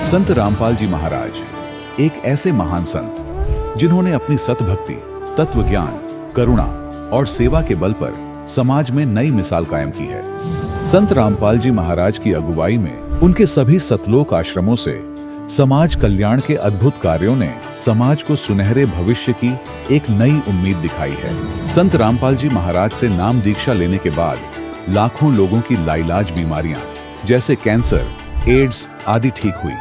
संत रामपाल जी महाराज एक ऐसे महान संत जिन्होंने अपनी सतभक्ति, तत्व ज्ञान, करुणा और सेवा के बल पर समाज में नई मिसाल कायम की है। संत रामपाल जी महाराज की अगुवाई में उनके सभी सतलोक आश्रमों से समाज कल्याण के अद्भुत कार्यों ने समाज को सुनहरे भविष्य की एक नई उम्मीद दिखाई है। संत रामपाल जी महाराज से नाम दीक्षा लेने के बाद लाखों लोगों की लाइलाज बीमारियां जैसे कैंसर, एड्स आदि ठीक हुई।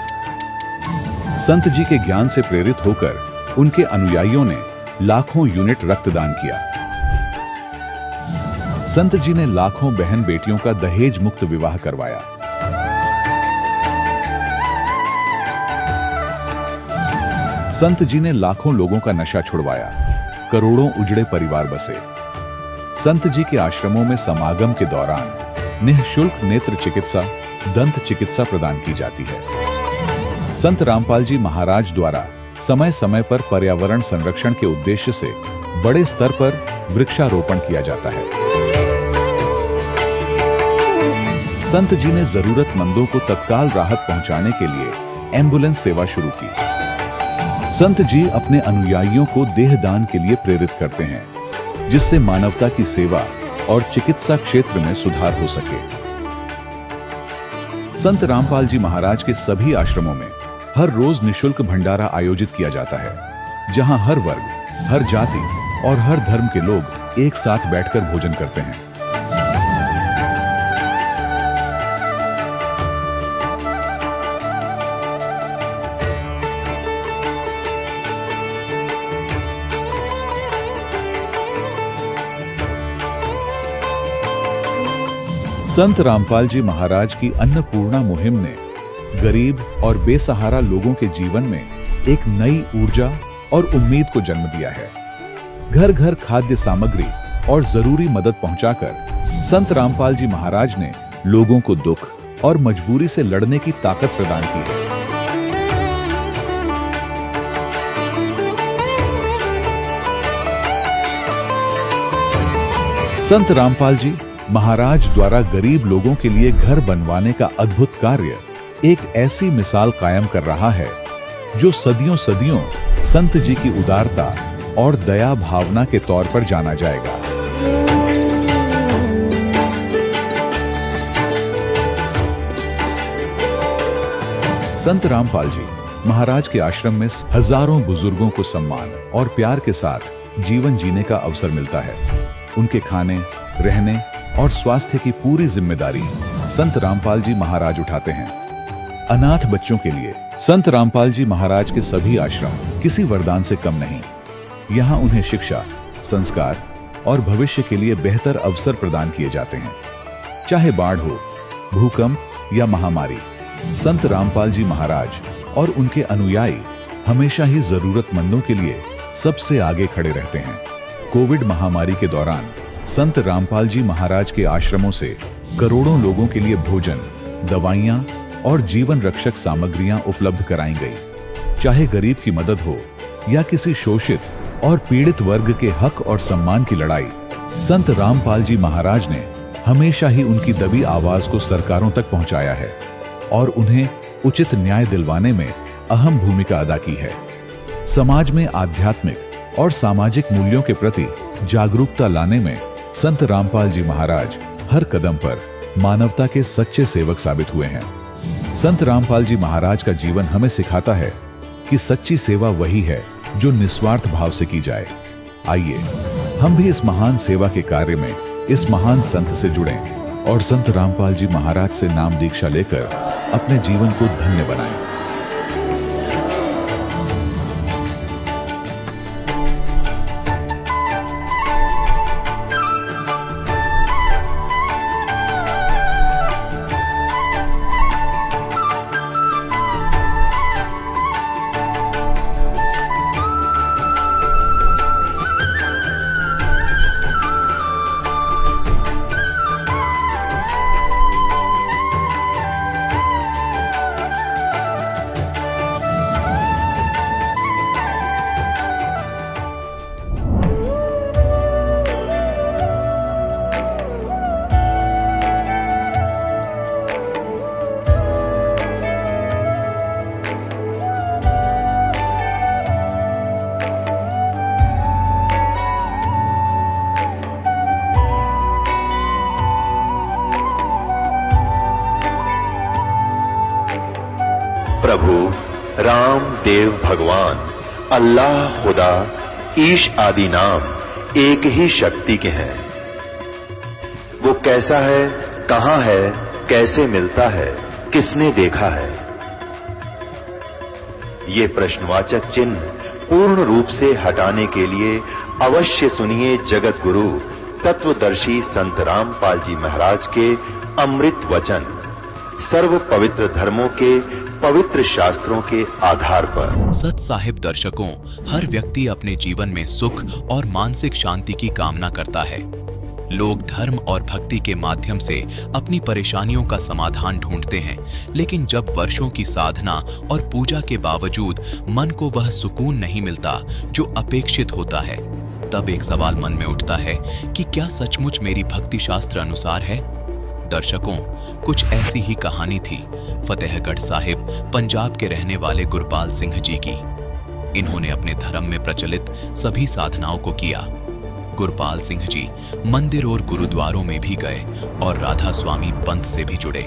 संत जी के ज्ञान से प्रेरित होकर उनके अनुयायियों ने लाखों यूनिट रक्तदान किया। संत जी ने लाखों बहन बेटियों का दहेज मुक्त विवाह करवाया। संत जी ने लाखों लोगों का नशा छुड़वाया, करोड़ों उजड़े परिवार बसे। संत जी के आश्रमों में समागम के दौरान निःशुल्क नेत्र चिकित्सा, दंत चिकित्सा प्रदान की जाती है। संत रामपाल जी महाराज द्वारा समय समय पर पर्यावरण संरक्षण के उद्देश्य से बड़े स्तर पर वृक्षारोपण किया जाता है। संत जी ने जरूरतमंदों को तत्काल राहत पहुंचाने के लिए एम्बुलेंस सेवा शुरू की। संत जी अपने अनुयायियों को देहदान के लिए प्रेरित करते हैं, जिससे मानवता की सेवा और चिकित्सा क्षेत्र में सुधार हो सके। संत रामपाल जी महाराज के सभी आश्रमों में हर रोज निःशुल्क भंडारा आयोजित किया जाता है, जहां हर वर्ग, हर जाति और हर धर्म के लोग एक साथ बैठकर भोजन करते हैं। संत रामपाल जी महाराज की अन्नपूर्णा मुहिम ने गरीब और बेसहारा लोगों के जीवन में एक नई ऊर्जा और उम्मीद को जन्म दिया है। घर घर खाद्य सामग्री और जरूरी मदद पहुंचाकर संत रामपाल जी महाराज ने लोगों को दुख और मजबूरी से लड़ने की ताकत प्रदान की है। संत रामपाल जी महाराज द्वारा गरीब लोगों के लिए घर बनवाने का अद्भुत कार्य एक ऐसी मिसाल कायम कर रहा है जो सदियों सदियों संत जी की उदारता और दया भावना के तौर पर जाना जाएगा। संत रामपाल जी महाराज के आश्रम में हजारों बुजुर्गों को सम्मान और प्यार के साथ जीवन जीने का अवसर मिलता है। उनके खाने, रहने और स्वास्थ्य की पूरी जिम्मेदारी संत रामपाल जी महाराज उठाते हैं। अनाथ बच्चों के लिए संत रामपाल जी महाराज के सभी आश्रम किसी वरदान से कम नहीं। यहाँ उन्हें शिक्षा, संस्कार और भविष्य के लिए बेहतर अवसर प्रदान किए जाते हैं। चाहे बाढ़ हो, भूकंप या महामारी, संत रामपाल जी महाराज और उनके अनुयायी हमेशा ही जरूरतमंदों के लिए सबसे आगे खड़े रहते हैं। कोविड महामारी के दौरान संत रामपाल जी महाराज के आश्रमों से करोड़ों लोगों के लिए भोजन, दवाइयां और जीवन रक्षक सामग्रियां उपलब्ध कराई गई। चाहे गरीब की मदद हो या किसी शोषित और पीड़ित वर्ग के हक और सम्मान की लड़ाई, संत रामपाल जी महाराज ने हमेशा ही उनकी दबी आवाज को सरकारों तक पहुंचाया है और उन्हें उचित न्याय दिलवाने में अहम भूमिका अदा की है। समाज में आध्यात्मिक और सामाजिक मूल्यों के प्रति जागरूकता लाने में संत रामपाल जी महाराज हर कदम पर मानवता के सच्चे सेवक साबित हुए हैं। संत रामपाल जी महाराज का जीवन हमें सिखाता है कि सच्ची सेवा वही है जो निस्वार्थ भाव से की जाए। आइए हम भी इस महान सेवा के कार्य में इस महान संत से जुड़ें और संत रामपाल जी महाराज से नाम दीक्षा लेकर अपने जीवन को धन्य बनाएं। प्रभु राम देव भगवान अल्लाह खुदा ईश आदि नाम एक ही शक्ति के हैं। वो कैसा है, कहां है, कैसे मिलता है, किसने देखा है? ये प्रश्नवाचक चिन्ह पूर्ण रूप से हटाने के लिए अवश्य सुनिए जगत गुरु तत्वदर्शी संत रामपाल जी महाराज के अमृत वचन, सर्व पवित्र धर्मों के पवित्र शास्त्रों के आधार पर। सत साहिब दर्शकों, हर व्यक्ति अपने जीवन में सुख और मानसिक शांति की कामना करता है। लोग धर्म और भक्ति के माध्यम से अपनी परेशानियों का समाधान ढूंढते हैं, लेकिन जब वर्षों की साधना और पूजा के बावजूद मन को वह सुकून नहीं मिलता जो अपेक्षित होता है, तब एक सवाल मन में उठता है कि क्या सचमुच मेरी भक्ति शास्त्र अनुसार है? दर्शकों, कुछ ऐसी ही कहानी थी फतेहगढ़ साहिब पंजाब के रहने वाले गुरपाल सिंह जी की। इन्होंने अपने धर्म में प्रचलित सभी साधनाओं को किया। गुरपाल सिंह जी मंदिर और गुरुद्वारों में भी गए और राधा स्वामी पंथ से भी जुड़े,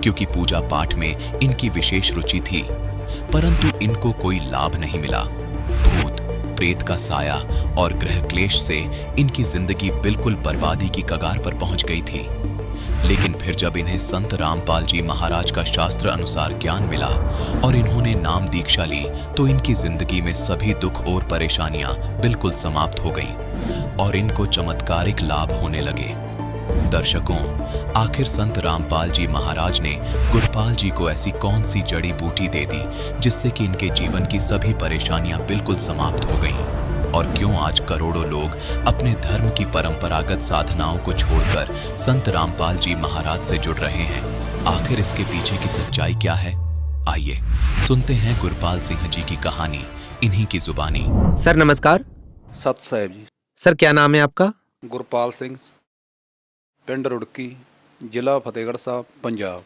क्योंकि पूजा पाठ में इनकी विशेष रुचि थी। परंतु इनको कोई लाभ नहीं मिला। भूत प्रेत का साया और ग्रह क्लेश से इनकी जिंदगी बिल्कुल बर्बादी की कगार पर पहुंच गई थी। लेकिन फिर जब इन्हें संत रामपाल जी महाराज का शास्त्र अनुसार ज्ञान मिला और इन्होंने नाम दीक्षा ली, तो इनकी जिंदगी में सभी दुख और परेशानियां बिल्कुल समाप्त हो गईं और इनको चमत्कारिक लाभ होने लगे। दर्शकों, आखिर संत रामपाल जी महाराज ने गुरपाल जी को ऐसी कौन सी जड़ी बूटी दे दी जिससे कि इनके जीवन की सभी परेशानियां बिल्कुल समाप्त हो गईं? और क्यों आज करोड़ों लोग अपने धर्म की परंपरागत साधनाओं को छोड़कर संत रामपाल जी महाराज से जुड़ रहे हैं? आखिर इसके पीछे की सच्चाई क्या है? आइए सुनते हैं गुरपाल सिंह जी की कहानी इन्हीं की जुबानी। सर नमस्कार। सत साहिब जी। सर क्या नाम है आपका? गुरपाल सिंह, पिंड रुड़की, जिला फतेहगढ़ साहब, पंजाब।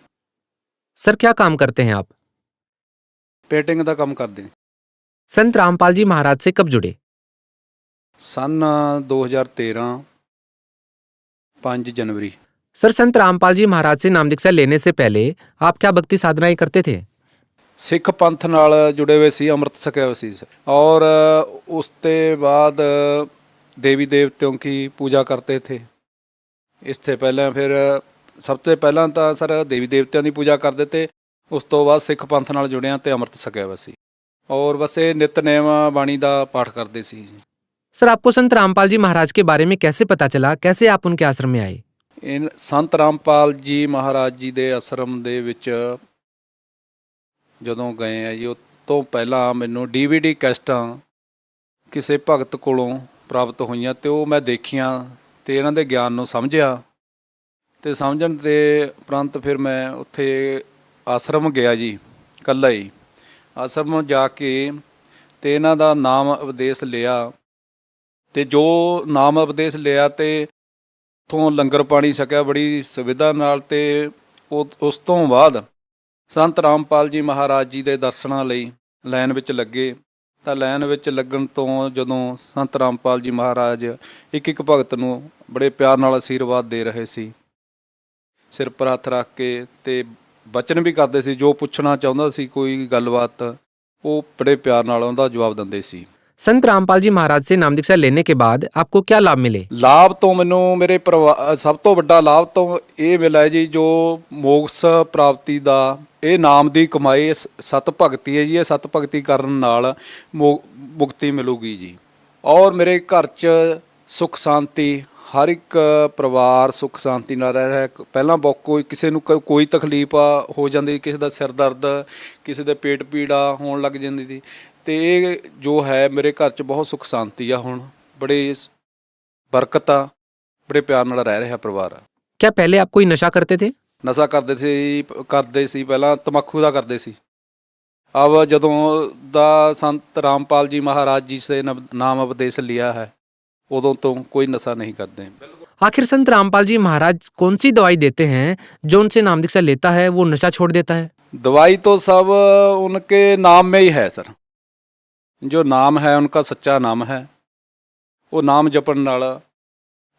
सर क्या काम करते हैं आप? पेंटिंग का काम करते हैं। संत रामपाल जी महाराज से कब जुड़े? सन 2013 5 जनवरी। सर संत रामपाल जी महाराज से नाम दीक्षा लेने से पहले आप क्या भक्ति साधनाएं करते थे? सिख पंथ नाल जुड़े हुए सी, अमृत छकिया हुआ सी सर। और उसके बाद देवी देवतियों की पूजा करते थे। इससे पहले फिर सब तो पहला तो सर देवी देवतियों की पूजा करते थे, उस तो बाद सिख पंथ नाल जुड़िया तो अमृत छकिया हुआ सी। और बस ये नितनेम बाणी का पाठ करते सी जी। सर आपको संत रामपाल जी महाराज के बारे में कैसे पता चला? कैसे आप उनके आश्रम में आए? इन संत रामपाल जी महाराज जी ਦੇ ਆਸ਼ਰਮ ਦੇ ਵਿੱਚ ਜਦੋਂ ਗਏ ਆ ਜੀ, ਉਹ ਤੋਂ ਪਹਿਲਾਂ ਮੈਨੂੰ DVD ਕੈਸਟਾਂ ਕਿਸੇ ਭਗਤ ਕੋਲੋਂ ਪ੍ਰਾਪਤ ਹੋਈਆਂ ਤੇ ਉਹ ਮੈਂ ਦੇਖੀਆਂ ਤੇ ਇਹਨਾਂ ਦੇ ਗਿਆਨ ਨੂੰ ਸਮਝਿਆ ਤੇ ਸਮਝਣ ਦੇ ਉਪਰੰਤ ਫਿਰ ਮੈਂ ਉੱਥੇ ਆਸ਼ਰਮ ਗਿਆ ਜੀ, ਇਕੱਲਾ ਹੀ ਆਸ਼ਰਮ ਜਾ ਕੇ ਤੇ ਇਹਨਾਂ ਦਾ ਨਾਮ ਉਪਦੇਸ਼ ਲਿਆ ਤੇ ਜੋ ਨਾਮ ਉਪਦੇਸ਼ ਲਿਆ ਤੇ ਉੱਥੋਂ ਲੰਗਰ ਪਾਣੀ ਛਕਿਆ ਬੜੀ ਸੁਵਿਧਾ ਨਾਲ। ਤੇ ਉਸ ਤੋਂ ਬਾਅਦ ਸੰਤ ਰਾਮਪਾਲ ਜੀ ਮਹਾਰਾਜ ਜੀ ਦੇ ਦਰਸ਼ਨਾਂ ਲਈ ਲਾਈਨ ਵਿੱਚ ਲੱਗੇ। ਤਾਂ ਲਾਈਨ ਵਿੱਚ ਲੱਗਣ ਤੋਂ ਜਦੋਂ ਸੰਤ ਰਾਮਪਾਲ ਜੀ ਮਹਾਰਾਜ ਇੱਕ ਇੱਕ ਭਗਤ ਨੂੰ ਬੜੇ ਪਿਆਰ ਨਾਲ ਆਸ਼ੀਰਵਾਦ ਦੇ ਰਹੇ ਸੀ, ਸਿਰ ਪਰ ਹੱਥ ਰੱਖ ਕੇ, ਤੇ ਬਚਨ ਵੀ ਕਰਦੇ ਸੀ। ਜੋ ਪੁੱਛਣਾ ਚਾਹੁੰਦਾ ਸੀ ਕੋਈ ਗੱਲਬਾਤ, ਉਹ ਬੜੇ ਪਿਆਰ ਨਾਲ ਉਹਦਾ ਜਵਾਬ ਦਿੰਦੇ ਸੀ। संत रामपाल जी महाराज से नाम दीक्षा लेने के बाद आपको क्या लाभ मिले? ਲਾਭ ਤੋਂ ਮੈਨੂੰ ਮੇਰੇ ਪਰਿਵਾਰ ਸਭ ਤੋਂ ਵੱਡਾ ਲਾਭ ਤੋਂ ਇਹ ਮਿਲਿਆ ਜੀ, ਜੋ ਮੋਕਸ਼ ਪ੍ਰਾਪਤੀ ਦਾ ਇਹ ਨਾਮ ਦੀ ਕਮਾਈ ਸਤ ਭਗਤੀ ਹੈ ਜੀ। ਇਹ ਸਤ ਭਗਤੀ ਕਰਨ ਨਾਲ ਮੁਕਤੀ ਮਿਲੂਗੀ ਜੀ। ਔਰ ਮੇਰੇ ਘਰ 'ਚ ਸੁੱਖ ਸ਼ਾਂਤੀ, ਹਰ ਇੱਕ ਪਰਿਵਾਰ ਸੁੱਖ ਸ਼ਾਂਤੀ ਨਾਲ ਰਹਿ ਰਿਹਾ। ਪਹਿਲਾਂ ਕੋਈ ਕਿਸੇ ਨੂੰ ਕੋਈ ਤਕਲੀਫ ਹੋ ਜਾਂਦੀ, ਕਿਸੇ ਦਾ ਸਿਰ ਦਰਦ, ਕਿਸੇ ਦੇ ਪੇਟ ਪੀੜਾ ਹੋਣ ਲੱਗ ਜਾਂਦੀ ਸੀ, ਤੇ ਇਹ ਜੋ ਹੈ ਮੇਰੇ ਘਰ 'ਚ ਬਹੁਤ ਸੁੱਖ ਸ਼ਾਂਤੀ ਆ। ਹੁਣ ਬੜੇ ਬਰਕਤ ਆ, ਬੜੇ ਪਿਆਰ ਨਾਲ ਰਹਿ ਰਿਹਾ ਪਰਿਵਾਰ। क्या पहले आप कोई नशा करते थे? ਨਸ਼ਾ ਕਰਦੇ ਸੀ ਪਹਿਲਾਂ ਤੰਬਾਕੂ ਦਾ ਕਰਦੇ ਸੀ। अब ਜਦੋਂ ਦਾ ਸੰਤ ਰਾਮਪਾਲ ਜੀ ਮਹਾਰਾਜ ਜੀ ਸੇ ਨਾਮ ਉਪਦੇਸ਼ ਲਿਆ है, उदों तो कोई नशा नहीं करते। आखिर संत रामपाल जी महाराज कौन सी दवाई देते हैं जो उनसे नाम दीक्षा लेता है वो नशा छोड़ देता है? दवाई तो सब उनके नाम में ही है सर। जो नाम है उनका सच्चा नाम है, वो नाम जपन नाल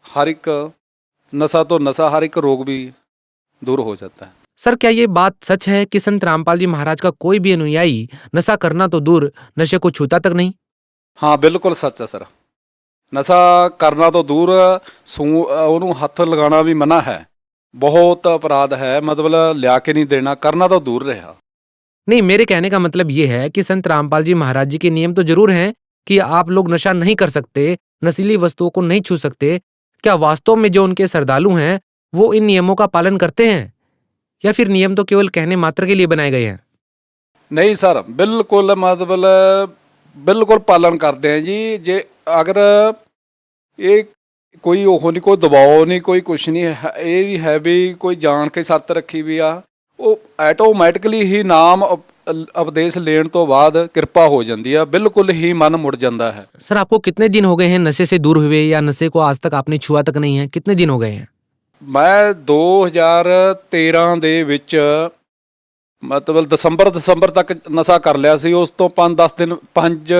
हर एक नशा तो नशा, हर एक रोग भी दूर हो जाता है। सर क्या ये बात सच है कि संत रामपाल जी महाराज का कोई भी अनुयायी नशा करना तो दूर नशे को छूता तक नहीं? ਹਾਂ ਬਿਲਕੁਲ ਸੱਚ ਹੈ ਸਰ। ਨਸ਼ਾ ਕਰਨਾ ਤੋਂ ਦੂਰ ਉਹਨੂੰ ਹੱਥ ਲਗਾਉਣਾ ਵੀ ਮਨਾ ਹੈ। ਬਹੁਤ ਅਪਰਾਧ ਹੈ, ਮਤਲਬ ਲਿਆ ਕੇ ਨਹੀਂ ਦੇਣਾ, ਕਰਨਾ ਤਾਂ ਦੂਰ ਰਿਹਾ। नहीं, मेरे कहने का मतलब ये है कि संत रामपाल जी महाराज जी के नियम तो जरूर हैं कि आप लोग नशा नहीं कर सकते, नशीली वस्तुओं को नहीं छू सकते। क्या वास्तव में जो उनके श्रद्धालु हैं वो इन नियमों का पालन करते हैं या फिर नियम तो केवल कहने मात्र के लिए बनाए गए हैं? ਨਹੀਂ ਸਰ, ਬਿਲਕੁਲ ਮਤਲਬ ਬਿਲਕੁਲ ਪਾਲਨ ਕਰਦੇ ਆ ਜੀ। ਜੇ ਅਗਰ ਇਹ ਕੋਈ ਉਹ ਨਹੀਂ, ਕੋਈ ਦਬਾਅ ਨਹੀਂ, ਕੋਈ ਕੁਛ ਨਹੀਂ ਹੈ, ਇਹ ਵੀ ਹੈ ਵੀ ਕੋਈ ਜਾਣ ਕੇ ਸ਼ਰਤ ਰੱਖੀ ਵੀ ਆ, ਉਹ ਆਟੋਮੈਟਿਕਲੀ ਹੀ ਨਾਮ ਉਪਦੇਸ਼ लेण तो बाद कृपा हो जाती है, बिल्कुल ही मन मुड़ जाता है। सर आपको कितने दिन हो गए हैं नशे से दूर हुए, या नशे को आज तक आपने छुआ तक नहीं है? कितने दिन हो गए हैं? मैं 2013 ਦੇ ਵਿੱਚ ਮਤਲਬ ਦਸੰਬਰ ਤੱਕ ਨਸ਼ਾ ਕਰ ਲਿਆ ਸੀ। ਉਸ ਤੋਂ 5-10 ਦਿਨ 5